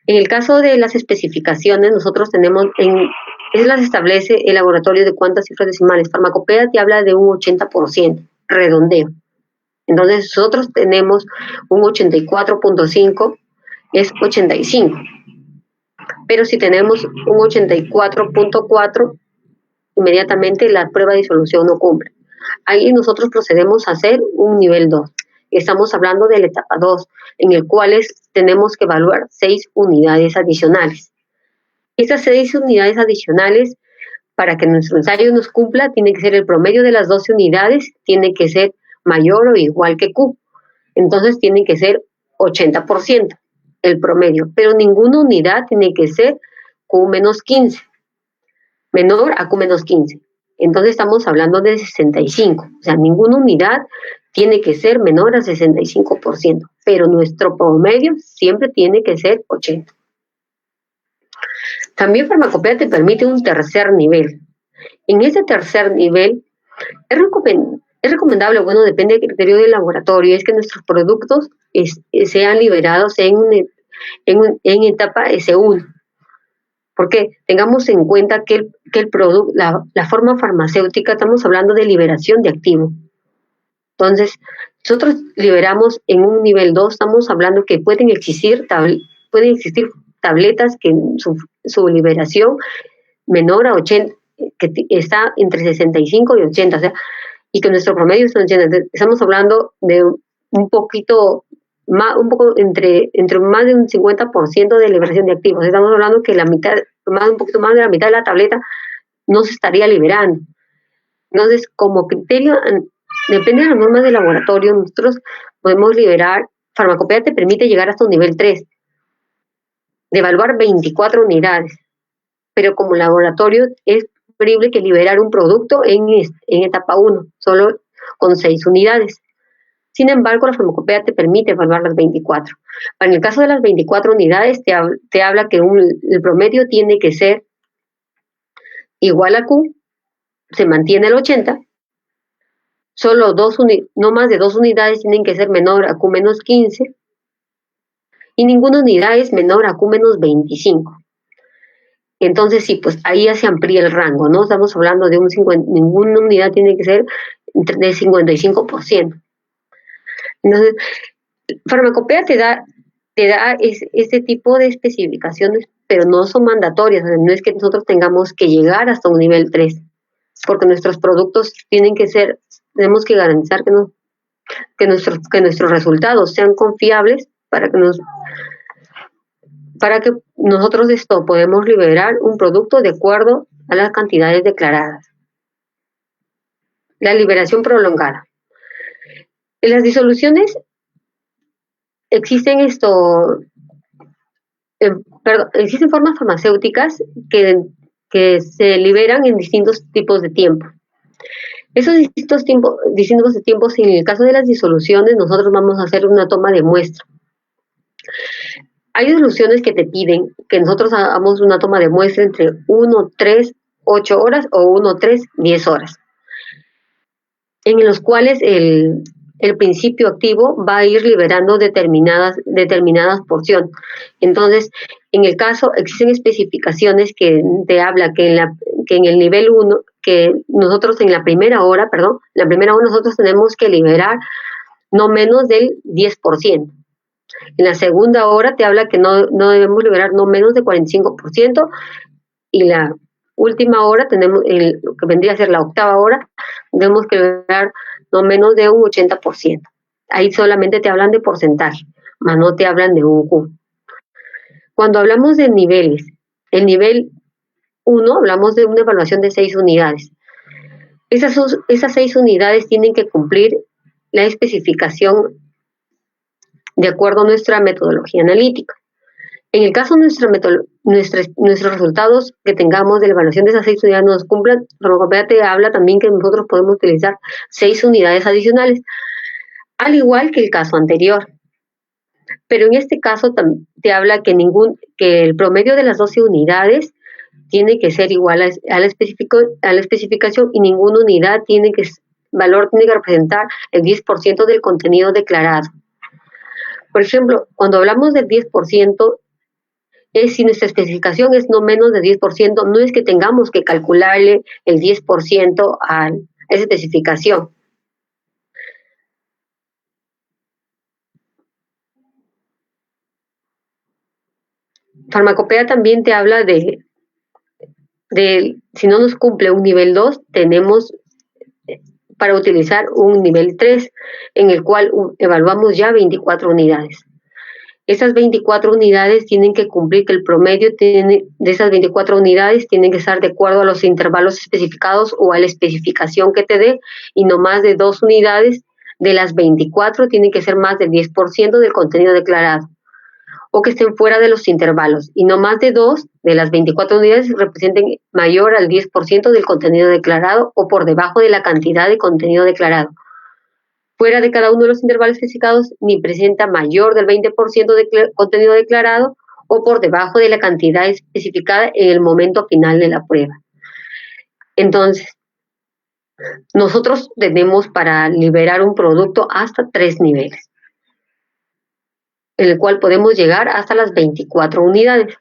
en el caso de las especificaciones, nosotros tenemos, las establece el laboratorio de cuántas cifras decimales. Farmacopea te habla de un 80%, redondeo. Entonces nosotros tenemos un 84.5, es 85. Pero si tenemos un 84.4, inmediatamente la prueba de disolución no cumple. Ahí nosotros procedemos a hacer un nivel 2. Estamos hablando de la etapa 2, en el cual tenemos que evaluar 6 unidades adicionales. Esas 6 unidades adicionales, para que nuestro ensayo nos cumpla, tiene que ser el promedio de las 12 unidades, tiene que ser mayor o igual que Q. Entonces tiene que ser 80% el promedio, pero ninguna unidad tiene que ser Q menos 15, menor a Q menos 15. Entonces estamos hablando de 65, o sea, ninguna unidad tiene que ser menor a 65%, pero nuestro promedio siempre tiene que ser 80. También Farmacopea te permite un tercer nivel. En ese tercer nivel es recomendable, bueno, depende del criterio del laboratorio, es que nuestros productos sean liberados en etapa S1. Porque tengamos en cuenta que el producto, la forma farmacéutica, estamos hablando de liberación de activo. Entonces, nosotros liberamos en un nivel 2, estamos hablando que pueden existir tabletas que su liberación menor a 80, que está entre 65 y 80, o sea, y que nuestro promedio es 80. Estamos hablando de un poco entre más de un 50% de liberación de activos. Estamos hablando que un poquito más de la mitad de la tableta no se estaría liberando. Entonces, como criterio, depende de las normas del laboratorio, nosotros podemos liberar. Farmacopea te permite llegar hasta un nivel 3, de evaluar 24 unidades, pero como laboratorio es preferible que liberar un producto en etapa 1, solo con 6 unidades. Sin embargo, la farmacopea te permite evaluar las 24. En el caso de las 24 unidades, te habla que el promedio tiene que ser igual a Q, se mantiene el 80, solo no más de 2 unidades tienen que ser menor a Q menos 15, y ninguna unidad es menor a Q menos 25. Entonces, sí, pues ahí ya se amplía el rango, ¿no? Estamos hablando de ninguna unidad tiene que ser de 55%. Entonces, Farmacopea te da este tipo de especificaciones, pero no son mandatorias, o sea, no es que nosotros tengamos que llegar hasta un nivel 3, porque nuestros productos tenemos que garantizar que nuestros resultados sean confiables para que nosotros podemos liberar un producto de acuerdo a las cantidades declaradas. La liberación prolongada. En las disoluciones existen existen formas farmacéuticas que se liberan en distintos tipos de tiempo. Esos distintos de tiempos, en el caso de las disoluciones, nosotros vamos a hacer una toma de muestra. Hay disoluciones que te piden que nosotros hagamos una toma de muestra entre 1, 3, 8 horas o 1, 3, 10 horas, en los cuales el principio activo va a ir liberando determinadas porciones. Entonces, en el caso, existen especificaciones que te habla que en el nivel 1, que nosotros en la primera hora nosotros tenemos que liberar no menos del 10%. En la segunda hora te habla que no debemos liberar no menos de 45%, y la última hora tenemos, lo que vendría a ser la octava hora, tenemos que liberar no menos de un 80%. Ahí solamente te hablan de porcentaje, más no te hablan de un Q. Cuando hablamos de niveles, el nivel 1 hablamos de una evaluación de 6 unidades. Esas 6 unidades tienen que cumplir la especificación de acuerdo a nuestra metodología analítica. En el caso de nuestros resultados que tengamos de la evaluación de esas 6 unidades nos cumplan, Farmacopea te habla también que nosotros podemos utilizar 6 unidades adicionales, al igual que el caso anterior. Pero en este caso te habla que el promedio de las 12 unidades tiene que ser igual a la especificación, y ninguna unidad valor tiene que representar el 10% del contenido declarado. Por ejemplo, cuando hablamos del 10%, si nuestra especificación es no menos de 10%, no es que tengamos que calcularle el 10% a esa especificación. Farmacopea también te habla de si no nos cumple un nivel 2, tenemos para utilizar un nivel 3, en el cual evaluamos ya 24 unidades. Esas 24 unidades tienen que cumplir que el promedio de esas 24 unidades tienen que estar de acuerdo a los intervalos especificados o a la especificación que te dé, y no más de 2 unidades de las 24 tienen que ser más del 10% del contenido declarado, o que estén fuera de los intervalos, y no más de 2 de las 24 unidades representen mayor al 10% del contenido declarado o por debajo de la cantidad de contenido declarado. Fuera de cada uno de los intervalos especificados, ni presenta mayor del 20% de contenido declarado o por debajo de la cantidad especificada en el momento final de la prueba. Entonces, nosotros tenemos para liberar un producto hasta 3 niveles, en el cual podemos llegar hasta las 24 unidades.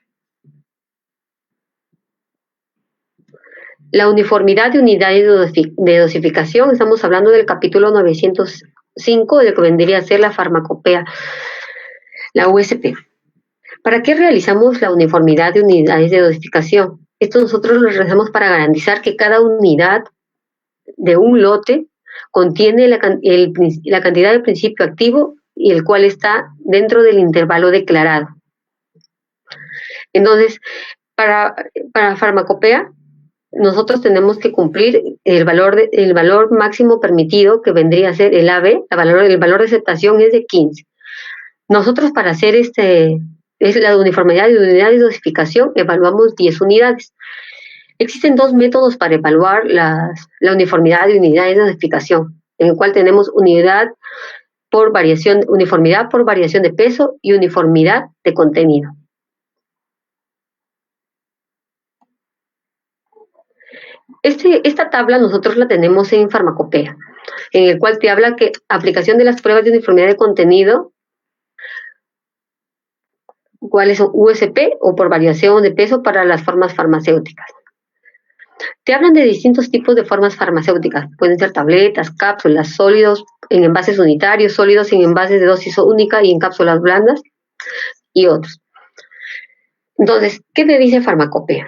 La uniformidad de unidades de dosificación, estamos hablando del capítulo 905, de lo que vendría a ser la farmacopea, la USP. ¿Para qué realizamos la uniformidad de unidades de dosificación? Esto nosotros lo realizamos para garantizar que cada unidad de un lote contiene la cantidad de principio activo, y el cual está dentro del intervalo declarado. Entonces, para farmacopea, nosotros tenemos que cumplir el valor máximo permitido, que vendría a ser el AB, el valor de aceptación es de 15. Nosotros, para hacer es la uniformidad de unidades de dosificación, evaluamos 10 unidades. Existen 2 métodos para evaluar la uniformidad de unidades de dosificación, en el cual tenemos uniformidad por variación de peso y uniformidad de contenido. Esta tabla nosotros la tenemos en farmacopea, en el cual te habla que aplicación de las pruebas de uniformidad de contenido, cuáles son USP o por variación de peso para las formas farmacéuticas. Te hablan de distintos tipos de formas farmacéuticas, pueden ser tabletas, cápsulas, sólidos en envases unitarios, sólidos en envases de dosis única y en cápsulas blandas, y otros. Entonces, ¿qué te dice farmacopea?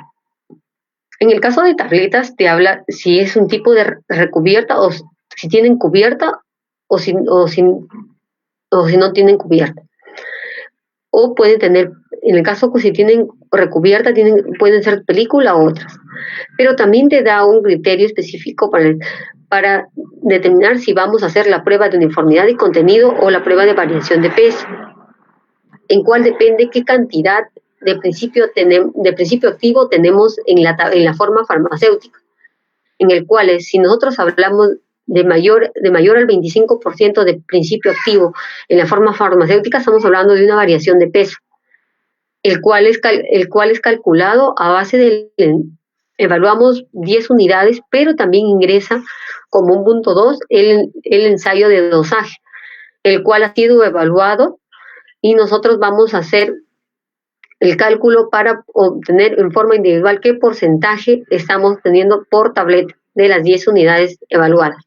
En el caso de tabletas te habla si es un tipo de recubierta, o si tienen cubierta, o si no tienen cubierta. O pueden tener, en el caso que si tienen recubierta, pueden ser película o otras. Pero también te da un criterio específico para determinar si vamos a hacer la prueba de uniformidad de contenido o la prueba de variación de peso, en cual depende qué cantidad de principio activo tenemos en la forma farmacéutica, en el cual si nosotros hablamos de mayor al 25% de principio activo en la forma farmacéutica, estamos hablando de una variación de peso, el cual es calculado a base evaluamos 10 unidades, pero también ingresa como un punto 2 el ensayo de dosaje, el cual ha sido evaluado, y nosotros vamos a hacer el cálculo para obtener en forma individual qué porcentaje estamos teniendo por tableta de las 10 unidades evaluadas.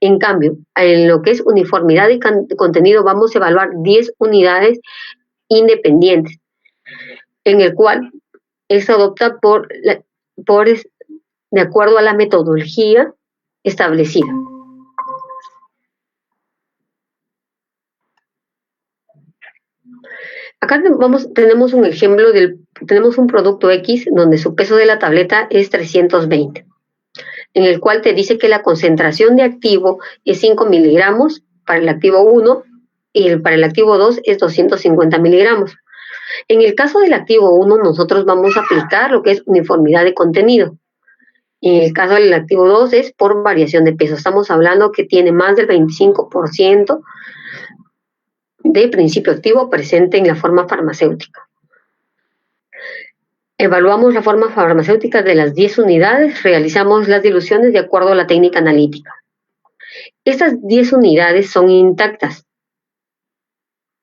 En cambio, en lo que es uniformidad de contenido, vamos a evaluar 10 unidades independientes, en el cual se adopta de acuerdo a la metodología establecida. Acá tenemos un ejemplo tenemos un producto X donde su peso de la tableta es 320, en el cual te dice que la concentración de activo es 5 miligramos para el activo 1 y para el activo 2 es 250 miligramos. En el caso del activo 1, nosotros vamos a aplicar lo que es uniformidad de contenido. En el caso del activo 2 es por variación de peso. Estamos hablando que tiene más del 25% de principio activo presente en la forma farmacéutica. Evaluamos la forma farmacéutica de las 10 unidades, realizamos las diluciones de acuerdo a la técnica analítica. Estas 10 unidades son intactas,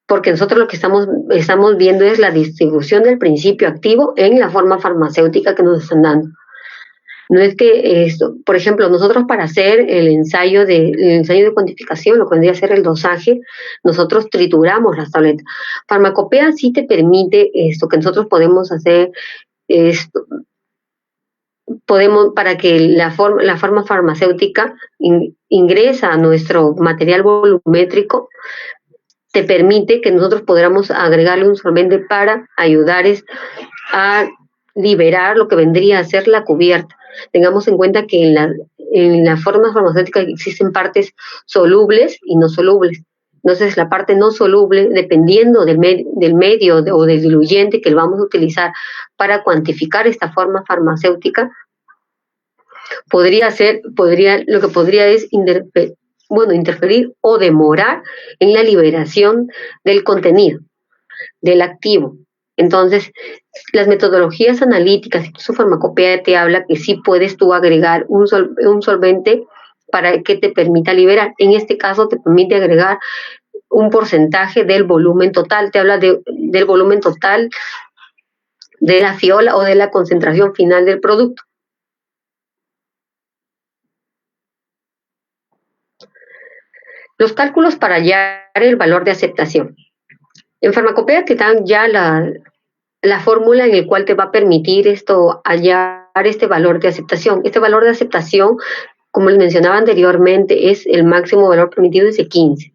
porque nosotros lo que estamos viendo es la distribución del principio activo en la forma farmacéutica que nos están dando. No es que esto, por ejemplo, nosotros para hacer el ensayo de cuantificación, lo que vendría a ser el dosaje, nosotros trituramos las tabletas. Farmacopea sí te permite esto, que nosotros podemos hacer esto, para que la forma farmacéutica ingresa a nuestro material volumétrico, te permite que nosotros podamos agregarle un solvente para ayudar a liberar lo que vendría a ser la cubierta. Tengamos en cuenta que en la forma farmacéutica existen partes solubles y no solubles. Entonces, la parte no soluble, dependiendo del medio o del diluyente que vamos a utilizar para cuantificar esta forma farmacéutica, lo que podría es interferir o demorar en la liberación del contenido, del activo. Entonces, las metodologías analíticas, incluso farmacopea te habla que sí puedes tú agregar un solvente para que te permita liberar. En este caso, te permite agregar un porcentaje del volumen total. Te habla del volumen total de la fiola o de la concentración final del producto. Los cálculos para hallar el valor de aceptación. En farmacopea te dan ya la fórmula en la cual te va a permitir hallar este valor de aceptación. Este valor de aceptación, como les mencionaba anteriormente, es el máximo valor permitido es de 15.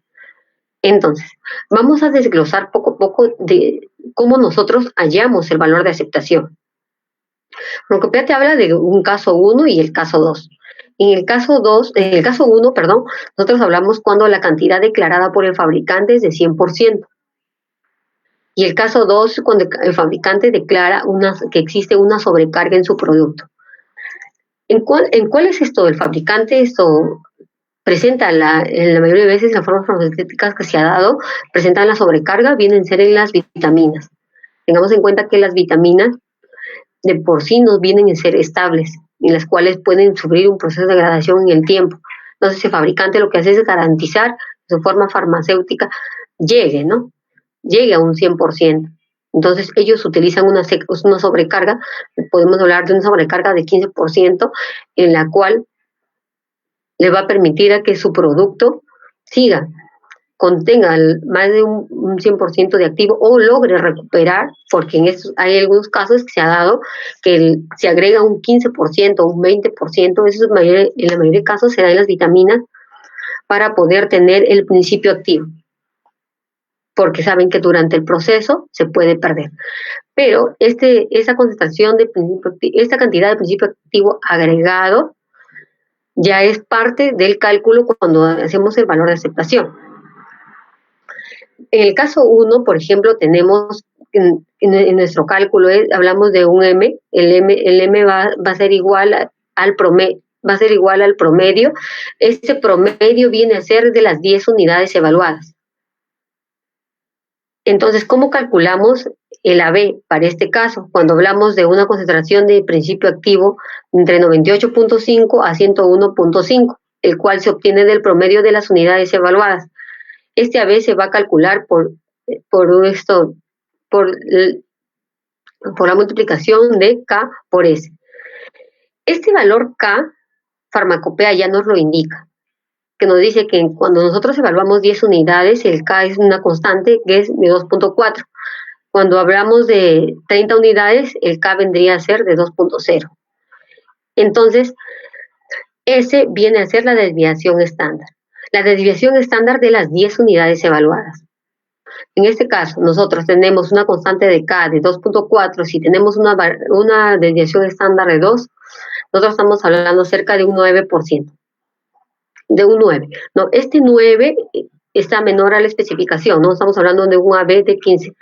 Entonces, vamos a desglosar poco a poco de cómo nosotros hallamos el valor de aceptación. Farmacopea te habla de un caso 1 y el caso 2. En el caso 1, nosotros hablamos cuando la cantidad declarada por el fabricante es de 100%. Y el caso 2, cuando el fabricante declara que existe una sobrecarga en su producto. ¿En cuál es esto? El fabricante presenta, en la mayoría de veces, las formas farmacéuticas que se ha dado, presentan la sobrecarga, vienen a ser en las vitaminas. Tengamos en cuenta que las vitaminas de por sí nos vienen a ser estables, en las cuales pueden sufrir un proceso de degradación en el tiempo. Entonces, el fabricante lo que hace es garantizar que su forma farmacéutica llegue a un 100%. Entonces, ellos utilizan una sobrecarga, podemos hablar de una sobrecarga de 15%, en la cual le va a permitir a que su producto contenga más de un 100% de activo o logre recuperar, porque hay algunos casos que se ha dado que se agrega un 15%, un 20%, eso en la mayoría de casos se da en las vitaminas para poder tener el principio activo, porque saben que durante el proceso se puede perder. Pero esa concentración esta cantidad de principio activo agregado ya es parte del cálculo cuando hacemos el valor de aceptación. En el caso 1, por ejemplo, tenemos en nuestro cálculo, hablamos de un M, el M va a ser igual al promedio, Este promedio viene a ser de las 10 unidades evaluadas. Entonces, ¿cómo calculamos el AB para este caso? Cuando hablamos de una concentración de principio activo entre 98.5 a 101.5, el cual se obtiene del promedio de las unidades evaluadas. Este AB se va a calcular por la multiplicación de K por S. Este valor K, farmacopea ya nos lo indica, que nos dice que cuando nosotros evaluamos 10 unidades, el K es una constante que es de 2.4. Cuando hablamos de 30 unidades, el K vendría a ser de 2.0. Entonces, S viene a ser la desviación estándar. La desviación estándar de las 10 unidades evaluadas. En este caso, nosotros tenemos una constante de K de 2.4. Si tenemos una desviación estándar de 2, nosotros estamos hablando cerca de un 9%. De un 9. No, este 9 está menor a la especificación, no estamos hablando de un AB de 15.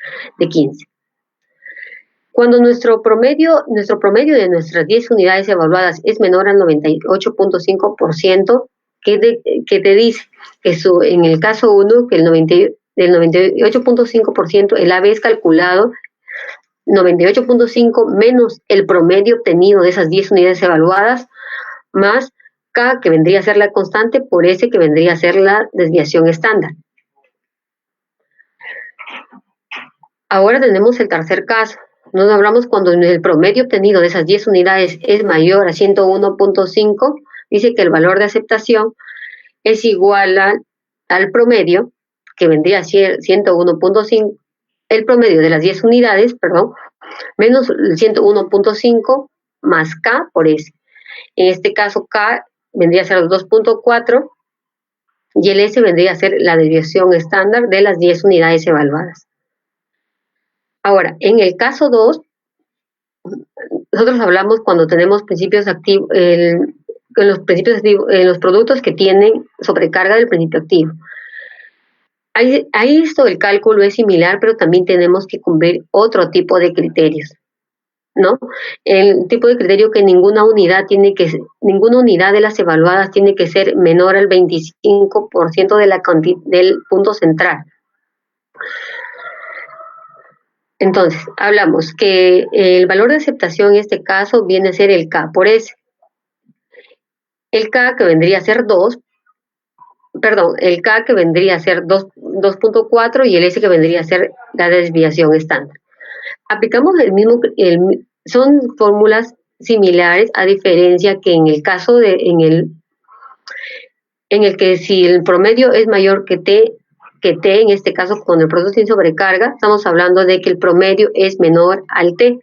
Cuando nuestro promedio de nuestras 10 unidades evaluadas es menor al 98.5%, ¿qué te dice? En el caso 1, que el del 98.5%, el AB es calculado 98.5 menos el promedio obtenido de esas 10 unidades evaluadas, más K, que vendría a ser la constante, por S, que vendría a ser la desviación estándar. Ahora tenemos el tercer caso. Nos hablamos cuando el promedio obtenido de esas 10 unidades es mayor a 101.5, dice que el valor de aceptación es igual al promedio, que vendría a ser 101.5, el promedio de las 10 unidades, perdón, menos el 101.5 más K por S. En este caso, K vendría a ser 2.4 y el S vendría a ser la desviación estándar de las 10 unidades evaluadas. Ahora, en el caso 2, nosotros hablamos cuando tenemos principios activos, en los productos que tienen sobrecarga del principio activo. Ahí esto del cálculo es similar, pero también tenemos que cumplir otro tipo de criterios, ¿no? El tipo de criterio que ninguna unidad de las evaluadas tiene que ser menor al 25% del punto central. Entonces, hablamos que el valor de aceptación en este caso viene a ser el K por S. El K que vendría a ser 2, perdón, el K que vendría a ser 2.4 y el S que vendría a ser la desviación estándar. Aplicamos son fórmulas similares, a diferencia que en el caso en el que si el promedio es mayor que T, en este caso con el producto sin sobrecarga, estamos hablando de que el promedio es menor al T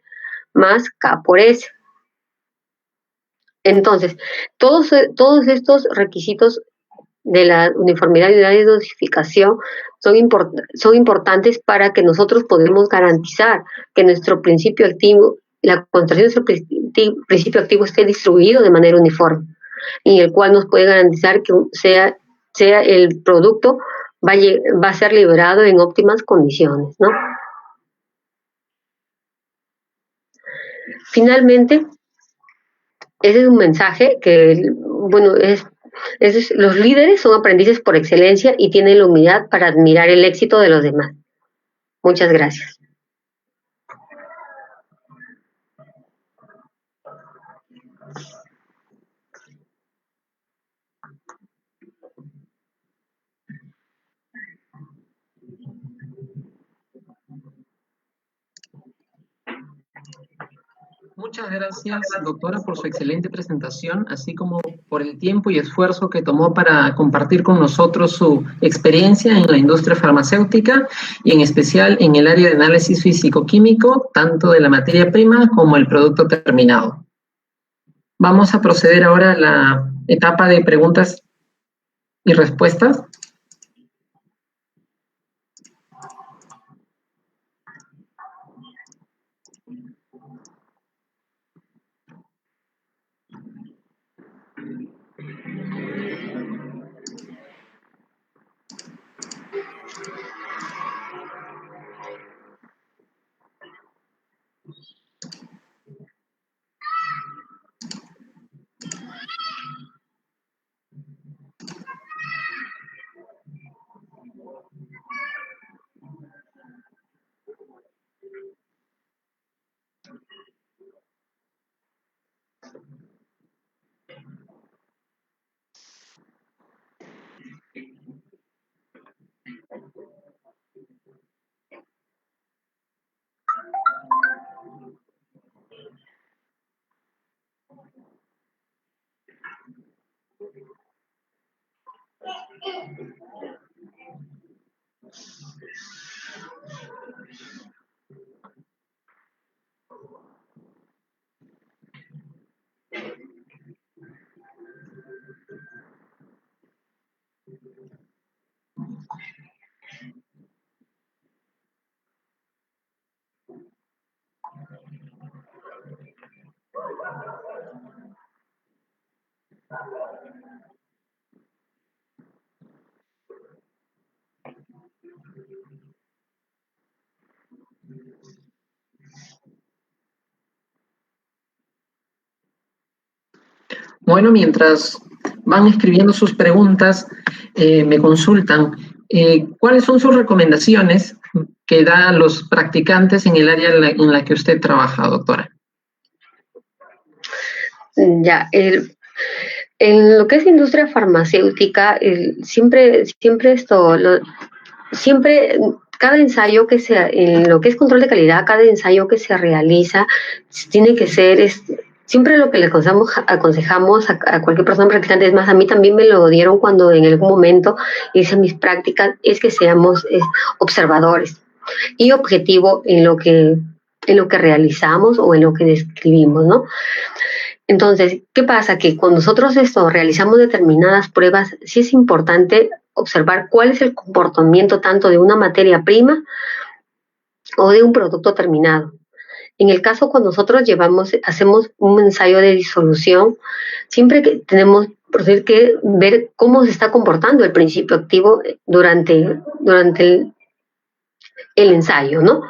más K por S. Entonces, todos estos requisitos de la uniformidad y de dosificación son importantes para que nosotros podamos garantizar que nuestro principio activo, la concentración de nuestro principio activo esté distribuido de manera uniforme, y el cual nos puede garantizar que sea el producto va a ser liberado en óptimas condiciones, ¿no? Finalmente, ese es un mensaje que, bueno, los líderes son aprendices por excelencia y tienen la humildad para admirar el éxito de los demás. Muchas gracias.
Muchas gracias, doctora, por su excelente presentación, así como por el tiempo y esfuerzo que tomó para compartir con nosotros su experiencia en la industria farmacéutica y en especial en el área de análisis físico-químico, tanto de la materia prima como el producto terminado. Vamos a proceder ahora a la etapa de preguntas y respuestas. Bueno, mientras van escribiendo sus preguntas, me consultan ¿Cuáles son sus recomendaciones que da a los practicantes en el área en la que usted trabaja, doctora?
Ya, en lo que es industria farmacéutica, siempre cada ensayo que en lo que es control de calidad, cada ensayo que se realiza tiene que ser, siempre lo que le aconsejamos a cualquier persona practicante, es más, a mí también me lo dieron cuando en algún momento hice mis prácticas, es que seamos observadores y objetivo en lo que realizamos o en lo que describimos, ¿no? Entonces, ¿qué pasa? Que cuando nosotros realizamos determinadas pruebas, sí es importante observar cuál es el comportamiento tanto de una materia prima o de un producto terminado. En el caso cuando nosotros hacemos un ensayo de disolución, siempre que tenemos que ver cómo se está comportando el principio activo durante el ensayo, ¿no?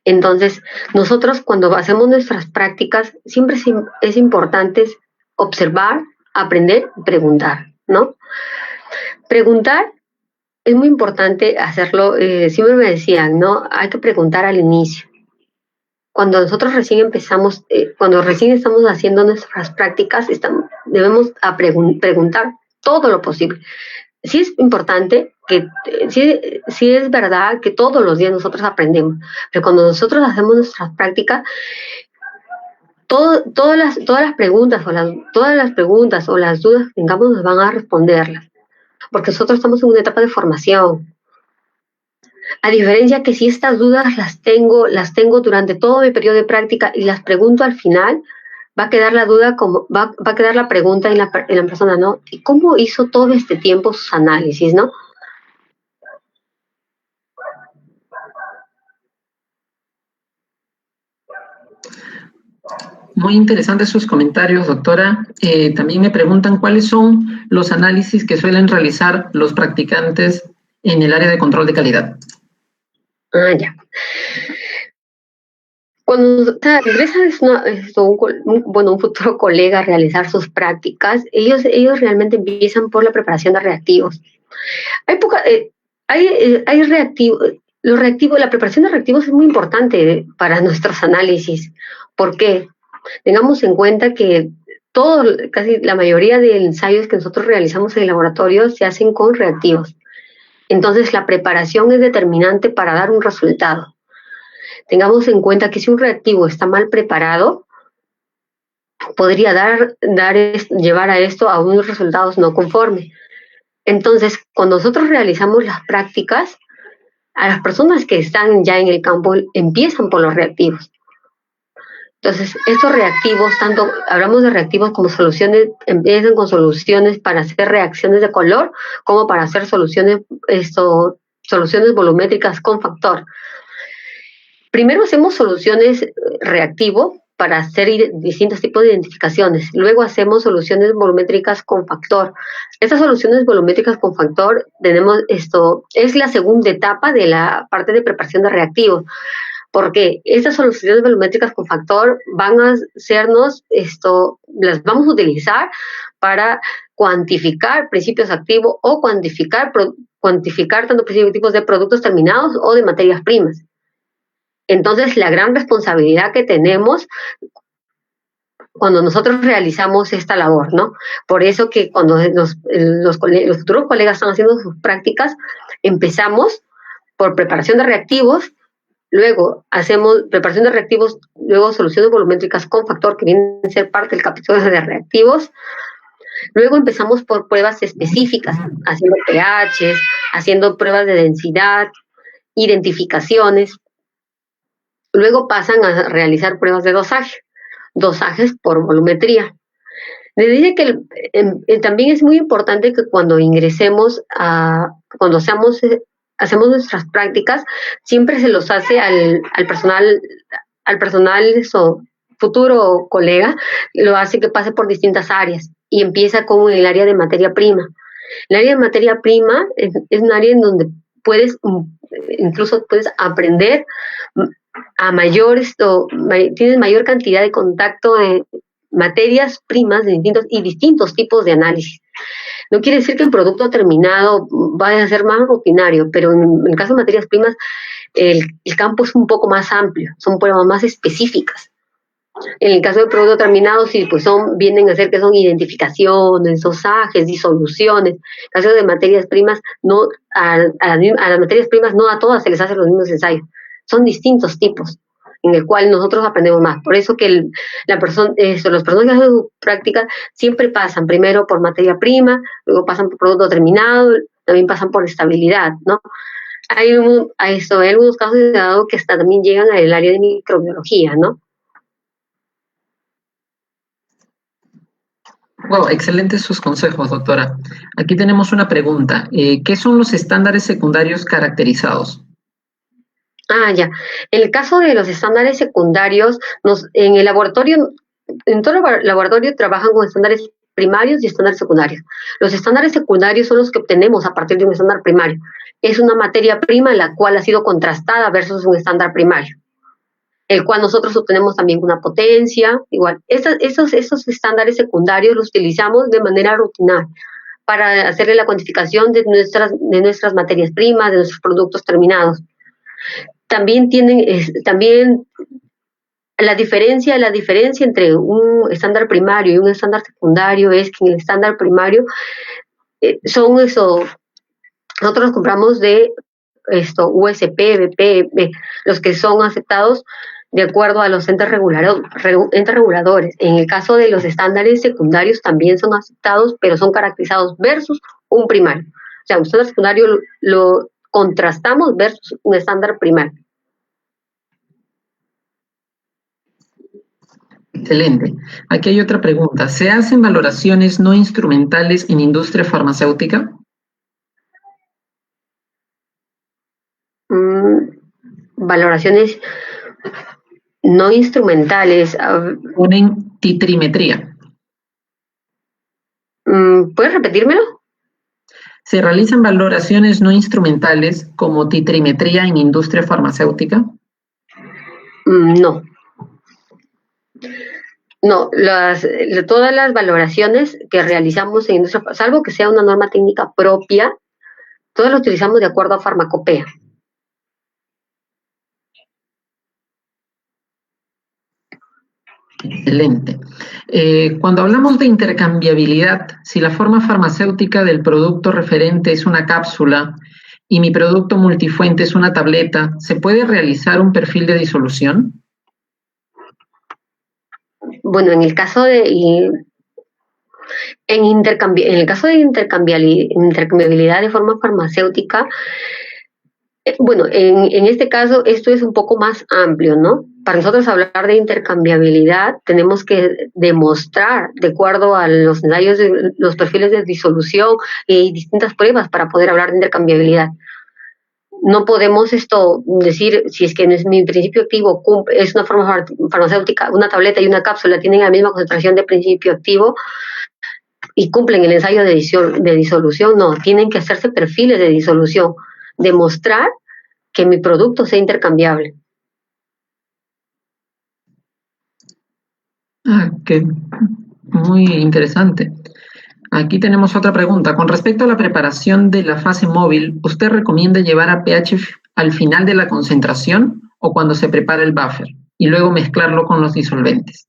Entonces, nosotros cuando hacemos nuestras prácticas, siempre es importante observar, aprender y preguntar, ¿no? Preguntar es muy importante hacerlo, siempre me decían, ¿no? Hay que preguntar al inicio. Cuando nosotros recién empezamos, cuando recién estamos haciendo nuestras prácticas, debemos preguntar todo lo posible. Sí es importante sí es verdad que todos los días nosotros aprendemos, pero cuando nosotros hacemos nuestras prácticas, todas las preguntas o las dudas que tengamos nos van a responderlas, porque nosotros estamos en una etapa de formación. A diferencia que si estas dudas las tengo durante todo mi periodo de práctica y las pregunto al final, va a quedar la duda va a quedar la pregunta en la persona, ¿no? ¿Y cómo hizo todo este tiempo sus análisis, no?
Muy interesantes sus comentarios, doctora. También me preguntan cuáles son los análisis que suelen realizar los practicantes en el área de control de calidad.
Ah, ya. Cuando ingresa un futuro colega a realizar sus prácticas, ellos realmente empiezan por la preparación de reactivos. Hay reactivos. La preparación de reactivos es muy importante para nuestros análisis. ¿Por qué? Tengamos en cuenta que casi la mayoría de ensayos que nosotros realizamos en el laboratorio se hacen con reactivos. Entonces, la preparación es determinante para dar un resultado. Tengamos en cuenta que si un reactivo está mal preparado, podría llevar a esto a unos resultados no conformes. Entonces, cuando nosotros realizamos las prácticas, a las personas que están ya en el campo empiezan por los reactivos. Entonces, estos reactivos, hablamos de reactivos como soluciones, empiezan con soluciones para hacer reacciones de color, como para hacer soluciones volumétricas con factor. Primero hacemos soluciones reactivo para hacer distintos tipos de identificaciones. Luego hacemos soluciones volumétricas con factor. Estas soluciones volumétricas con factor es la segunda etapa de la parte de preparación de reactivos. Porque estas soluciones volumétricas con factor van a las vamos a utilizar para cuantificar principios activos o cuantificar tanto tipos de productos terminados o de materias primas. Entonces, la gran responsabilidad que tenemos cuando nosotros realizamos esta labor, ¿no? Por eso que cuando los futuros colegas están haciendo sus prácticas, empezamos por preparación de reactivos, luego hacemos preparación de reactivos, luego soluciones volumétricas con factor, que vienen a ser parte del capítulo de reactivos. Luego empezamos por pruebas específicas, haciendo pHs, haciendo pruebas de densidad, identificaciones. Luego pasan a realizar pruebas de dosajes por volumetría. Les dije que también es muy importante que cuando cuando hacemos nuestras prácticas, siempre se los hace al personal futuro colega, lo hace que pase por distintas áreas y empieza con el área de materia prima. El área de materia prima es un área en donde incluso puedes aprender tienes mayor cantidad de contacto de materias primas de distintos tipos de análisis. No quiere decir que el producto terminado vaya a ser más rutinario, pero en el caso de materias primas, el campo es un poco más amplio, son pruebas más específicas. En el caso del producto terminado, sí, pues vienen a ser que son identificaciones, dosajes, disoluciones. En el caso de materias primas, no, a las materias primas no a todas se les hacen los mismos ensayos. Son distintos tipos en el cual nosotros aprendemos más. Por eso que las personas que hacen su práctica siempre pasan primero por materia prima, luego pasan por producto terminado, también pasan por estabilidad, ¿no? Hay algunos casos de dado que hasta también llegan al área de microbiología, ¿no?
Wow, excelentes sus consejos, doctora. Aquí tenemos una pregunta. ¿Qué son los estándares secundarios caracterizados?
Ya. En el caso de los estándares secundarios, en el laboratorio, en todo el laboratorio trabajan con estándares primarios y estándares secundarios. Los estándares secundarios son los que obtenemos a partir de un estándar primario. Es una materia prima la cual ha sido contrastada versus un estándar primario, el cual nosotros obtenemos también una potencia, igual. Esos estándares secundarios los utilizamos de manera rutinaria para hacerle la cuantificación de nuestras materias primas, de nuestros productos terminados. También la diferencia entre un estándar primario y un estándar secundario es que en el estándar primario nosotros los compramos de USP, BP, los que son aceptados de acuerdo a los entes reguladores. En el caso de los estándares secundarios también son aceptados, pero son caracterizados versus un primario. O sea, un estándar secundario lo contrastamos versus un estándar primario.
Excelente. Aquí hay otra pregunta. ¿Se hacen valoraciones no instrumentales en industria farmacéutica?
Valoraciones no instrumentales.
Ponen titrimetría.
¿Puedes repetírmelo?
¿Se realizan valoraciones no instrumentales como titrimetría en industria farmacéutica?
No. No, todas las valoraciones que realizamos en industria, salvo que sea una norma técnica propia, todas las utilizamos de acuerdo a farmacopea.
Excelente. Cuando hablamos de intercambiabilidad, si la forma farmacéutica del producto referente es una cápsula y mi producto multifuente es una tableta, ¿se puede realizar un perfil de disolución?
Bueno, en el caso de intercambiabilidad de forma farmacéutica, bueno, en este caso esto es un poco más amplio, ¿no? Para nosotros hablar de intercambiabilidad tenemos que demostrar, de acuerdo a los ensayos, los perfiles de disolución y distintas pruebas para poder hablar de intercambiabilidad. No podemos decir si es que no es mi principio activo, es una forma farmacéutica, una tableta y una cápsula tienen la misma concentración de principio activo y cumplen el ensayo de disolución. No, tienen que hacerse perfiles de disolución, demostrar que mi producto sea intercambiable.
Qué muy interesante. Aquí tenemos otra pregunta. Con respecto a la preparación de la fase móvil, ¿usted recomienda llevar a pH al final de la concentración o cuando se prepara el buffer y luego mezclarlo con los disolventes?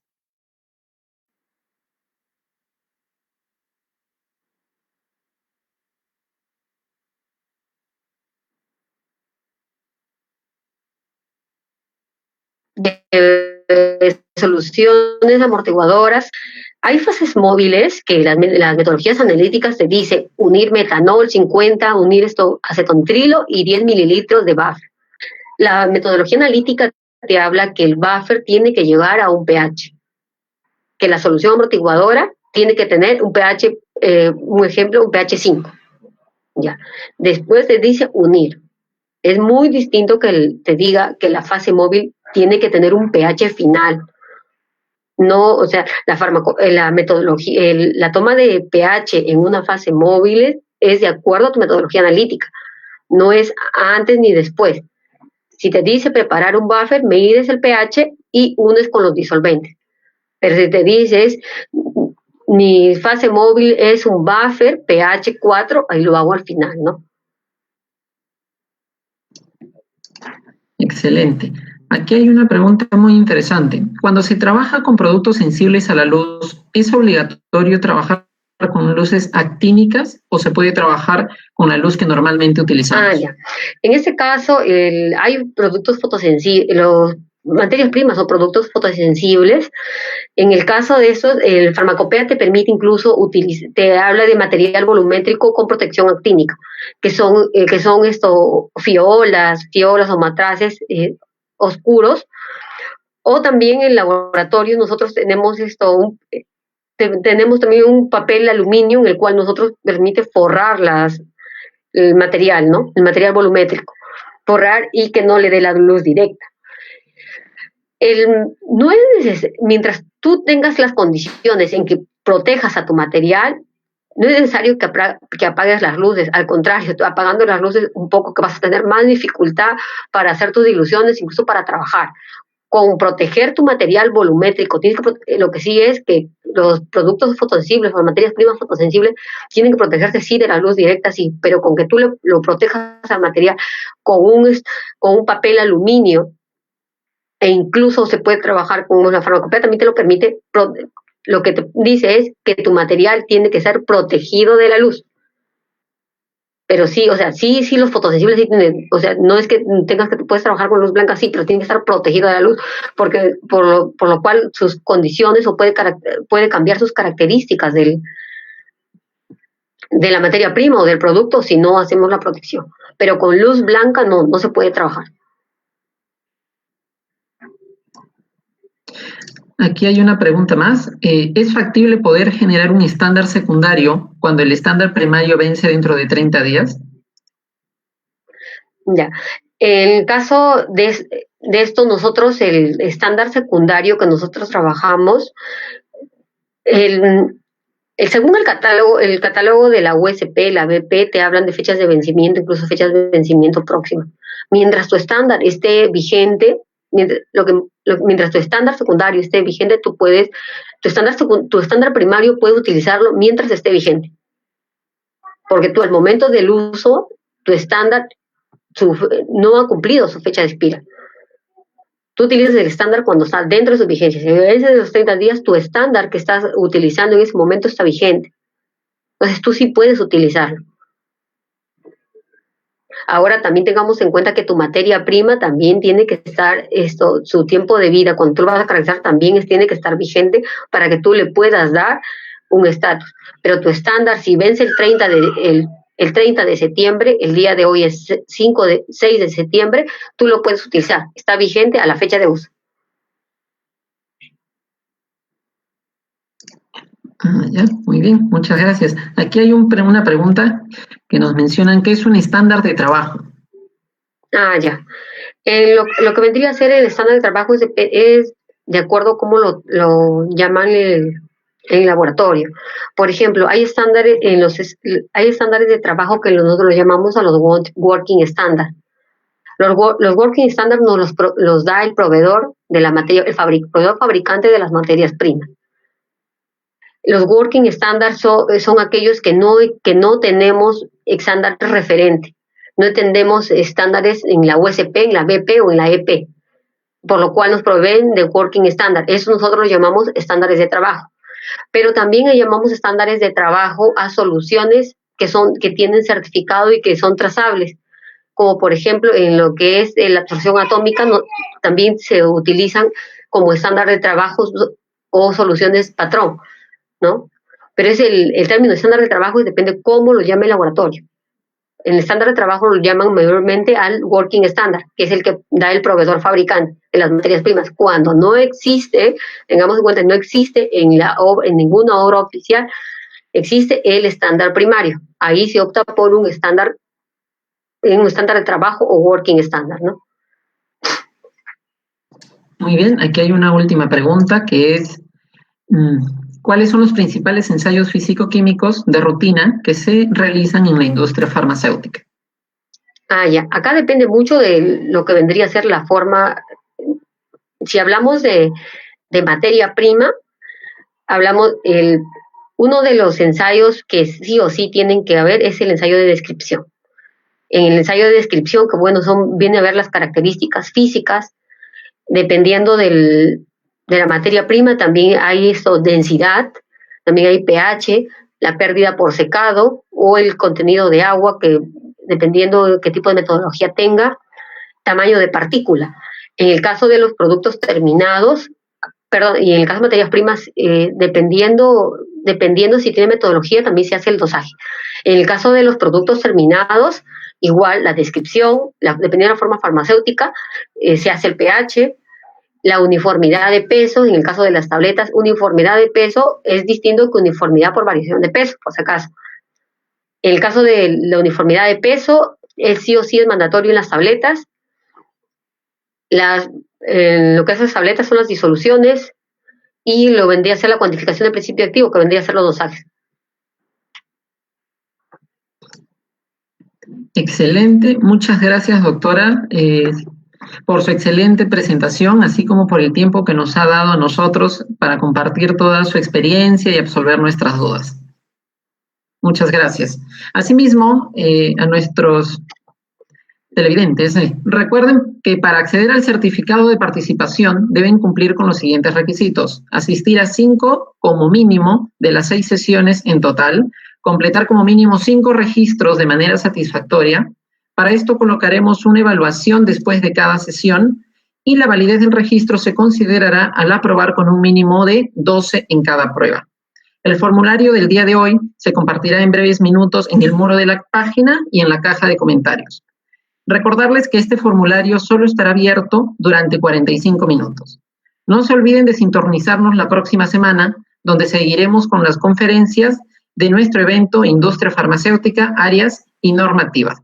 De soluciones amortiguadoras. Hay fases móviles que las metodologías analíticas te dicen unir metanol 50, unir acetontrilo y 10 mililitros de buffer. La metodología analítica te habla que el buffer tiene que llegar a un pH, que la solución amortiguadora tiene que tener un pH, un ejemplo, un pH 5. Ya. Después te dice unir. Es muy distinto que te diga que la fase móvil tiene que tener un pH final. No, o sea, la metodología, la toma de pH en una fase móvil es de acuerdo a tu metodología analítica, no es antes ni después. Si te dice preparar un buffer, mides el pH y unes con los disolventes. Pero si te dices Mi fase móvil es un buffer pH 4, ahí lo hago al final, ¿no?
Excelente. Aquí hay una pregunta muy interesante. Cuando se trabaja con productos sensibles a la luz, ¿es obligatorio trabajar con luces actínicas o se puede trabajar con la luz que normalmente utilizamos?
Ya. En este caso, hay productos fotosensibles, los materias primas o productos fotosensibles. En el caso de estos, el farmacopea te permite incluso te habla de material volumétrico con protección actínica, que son fiolas o matraces oscuros. O también en laboratorio nosotros tenemos tenemos también un papel aluminio en el cual nosotros permite forrar el material, ¿no? El material volumétrico, forrar y que no le dé la luz directa. No es mientras tú tengas las condiciones en que protejas a tu material, no es necesario que apagues las luces, al contrario, tú apagando las luces un poco que vas a tener más dificultad para hacer tus diluciones, incluso para trabajar. Con proteger tu material volumétrico, lo que sí es que los productos fotosensibles o las materias primas fotosensibles tienen que protegerse sí de la luz directa, sí, pero con que tú lo protejas al material con un papel aluminio, e incluso se puede trabajar con una farmacopea, también te lo permite. Lo que te dice es que tu material tiene que ser protegido de la luz. Pero sí, o sea, sí, los fotosensibles sí tienen, o sea, no es que puedes trabajar con luz blanca, sí, pero tiene que estar protegido de la luz, porque por lo cual sus condiciones puede cambiar sus características de la materia prima o del producto si no hacemos la protección. Pero con luz blanca no se puede trabajar.
Aquí hay una pregunta más. ¿Es factible poder generar un estándar secundario cuando el estándar primario vence dentro de 30 días?
Ya. En el caso de esto, nosotros, el estándar secundario que nosotros trabajamos, según el catálogo de la USP, la BP, te hablan de fechas de vencimiento, incluso fechas de vencimiento próximas. Mientras tu estándar esté vigente, mientras tu estándar secundario esté vigente, tu estándar primario puedes utilizarlo mientras esté vigente. Porque tú al momento del uso, tu estándar no ha cumplido su fecha de expira. Tú utilizas el estándar cuando está dentro de su vigencia. Si vence de los 30 días, tu estándar que estás utilizando en ese momento está vigente. Entonces tú sí puedes utilizarlo. Ahora también tengamos en cuenta que tu materia prima también tiene que estar, su tiempo de vida, cuando tú lo vas a caracterizar, también tiene que estar vigente para que tú le puedas dar un estatus. Pero tu estándar, si vence el 30 de septiembre, el día de hoy es 6 de septiembre, tú lo puedes utilizar. Está vigente a la fecha de uso.
Ya, muy bien, muchas gracias. Aquí hay una pregunta que nos mencionan que es un estándar de trabajo.
Ya. Lo que vendría a ser el estándar de trabajo es de acuerdo a cómo lo llaman en el laboratorio. Por ejemplo, hay estándares de trabajo que nosotros los llamamos a los working standards. Los working standards nos los da el proveedor de la materia, proveedor fabricante de las materias primas. Los working standards son aquellos que no tenemos estándares referentes. No entendemos estándares en la USP, en la BP o en la EP, por lo cual nos proveen de working standard. Eso nosotros lo llamamos estándares de trabajo. Pero también le llamamos estándares de trabajo a soluciones que tienen certificado y que son trazables, como por ejemplo en lo que es la absorción atómica, también se utilizan como estándar de trabajo o soluciones patrón, ¿no? Pero es el término estándar de trabajo y depende cómo lo llame el laboratorio. El estándar de trabajo lo llaman mayormente al working standard, que es el que da el proveedor fabricante de las materias primas. Cuando no existe, tengamos en cuenta, no existe en ninguna obra oficial, existe el estándar primario. Ahí se opta por un estándar de trabajo o working standard, ¿no?
Muy bien, aquí hay una última pregunta que es, ¿cuáles son los principales ensayos físico-químicos de rutina que se realizan en la industria farmacéutica?
Ya. Acá depende mucho de lo que vendría a ser la forma. Si hablamos de materia prima, hablamos Uno de los ensayos que sí o sí tienen que haber es el ensayo de descripción. En el ensayo de descripción, que bueno, viene a ver las características físicas, dependiendo de la materia prima, también hay densidad, también hay pH, la pérdida por secado o el contenido de agua, que dependiendo de qué tipo de metodología tenga, tamaño de partícula. En el caso de los productos terminados, y en el caso de materias primas, dependiendo si tiene metodología, también se hace el dosaje. En el caso de los productos terminados, igual la descripción, dependiendo de la forma farmacéutica, se hace el pH, la uniformidad de peso. En el caso de las tabletas, uniformidad de peso es distinto que uniformidad por variación de peso, por si acaso. En el caso de la uniformidad de peso, sí o sí es mandatorio en las tabletas. Lo que hace las tabletas son las disoluciones y lo vendría a ser la cuantificación del principio activo, que vendría a ser los dosajes.
Excelente, muchas gracias, doctora, por su excelente presentación, así como por el tiempo que nos ha dado a nosotros para compartir toda su experiencia y absolver nuestras dudas. Muchas gracias. Asimismo, a nuestros televidentes, recuerden que para acceder al certificado de participación deben cumplir con los siguientes requisitos: asistir a 5 como mínimo de las 6 sesiones en total, completar como mínimo 5 registros de manera satisfactoria. Para esto colocaremos una evaluación después de cada sesión y la validez del registro se considerará al aprobar con un mínimo de 12 en cada prueba. El formulario del día de hoy se compartirá en breves minutos en el muro de la página y en la caja de comentarios. Recordarles que este formulario solo estará abierto durante 45 minutos. No se olviden de sintonizarnos la próxima semana, donde seguiremos con las conferencias de nuestro evento Industria Farmacéutica, Áreas y Normativa.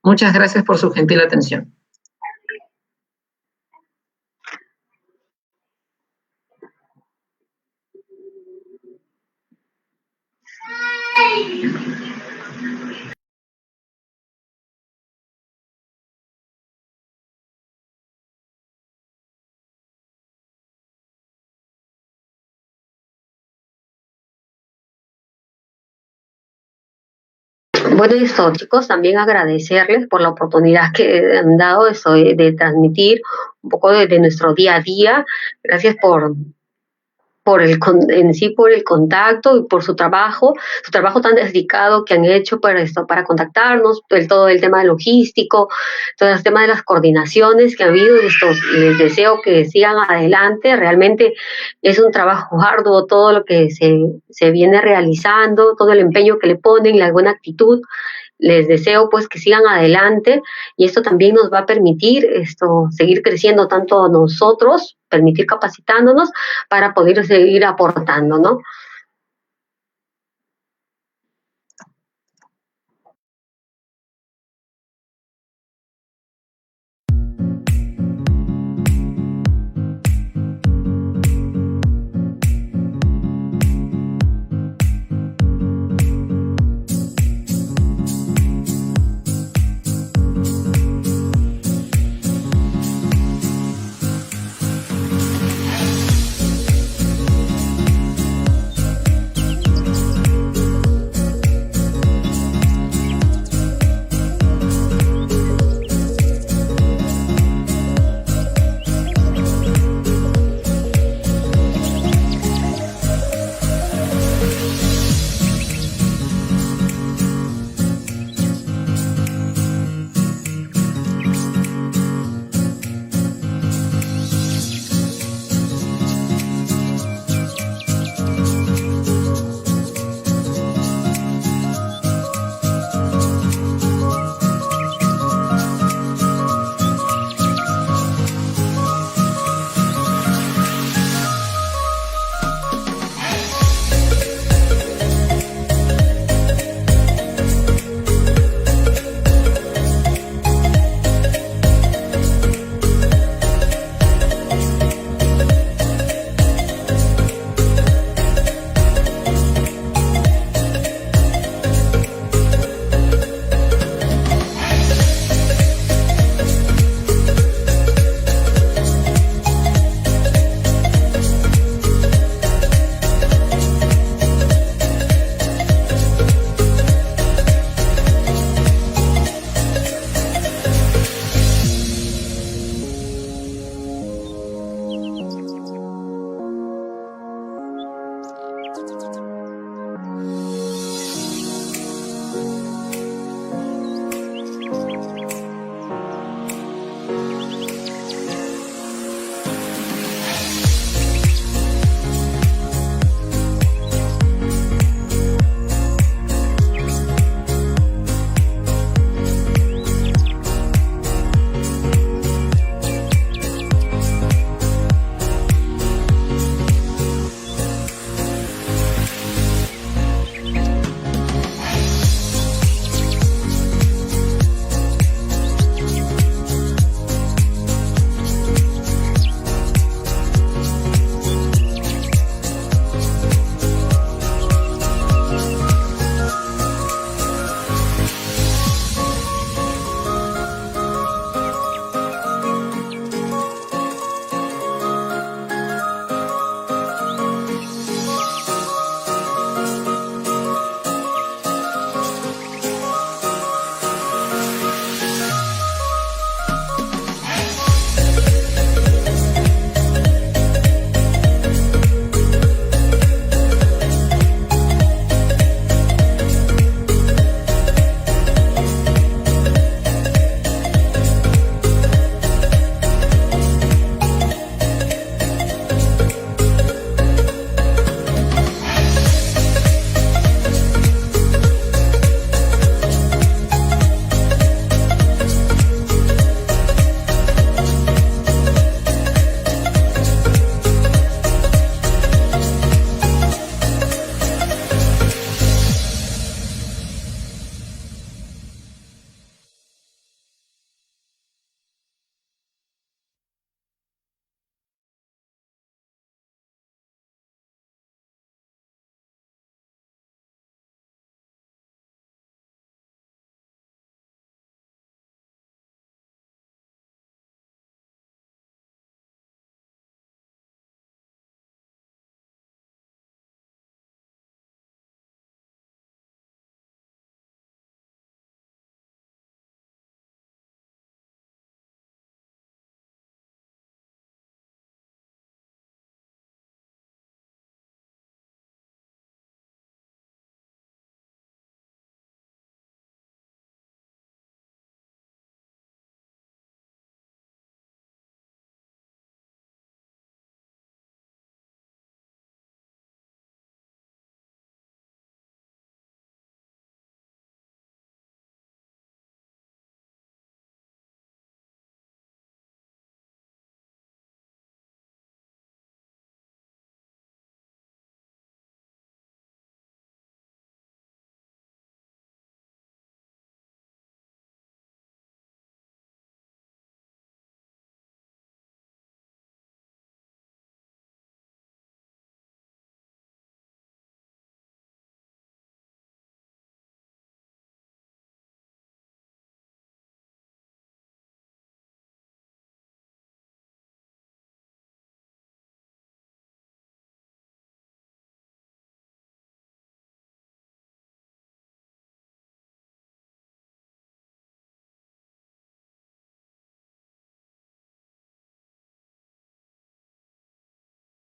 Muchas gracias por su gentil atención.
Bueno, esto, chicos, también agradecerles por la oportunidad que han dado de transmitir un poco de nuestro día a día. Gracias por el contacto y por su trabajo tan dedicado que han hecho para contactarnos, todo el tema logístico, todo el tema de las coordinaciones que ha habido. Les deseo que sigan adelante. Realmente es un trabajo arduo todo lo que se viene realizando, todo el empeño que le ponen, la buena actitud. Les deseo pues que sigan adelante y esto también nos va a permitir seguir creciendo tanto nosotros, permitir capacitándonos para poder seguir aportando, ¿no?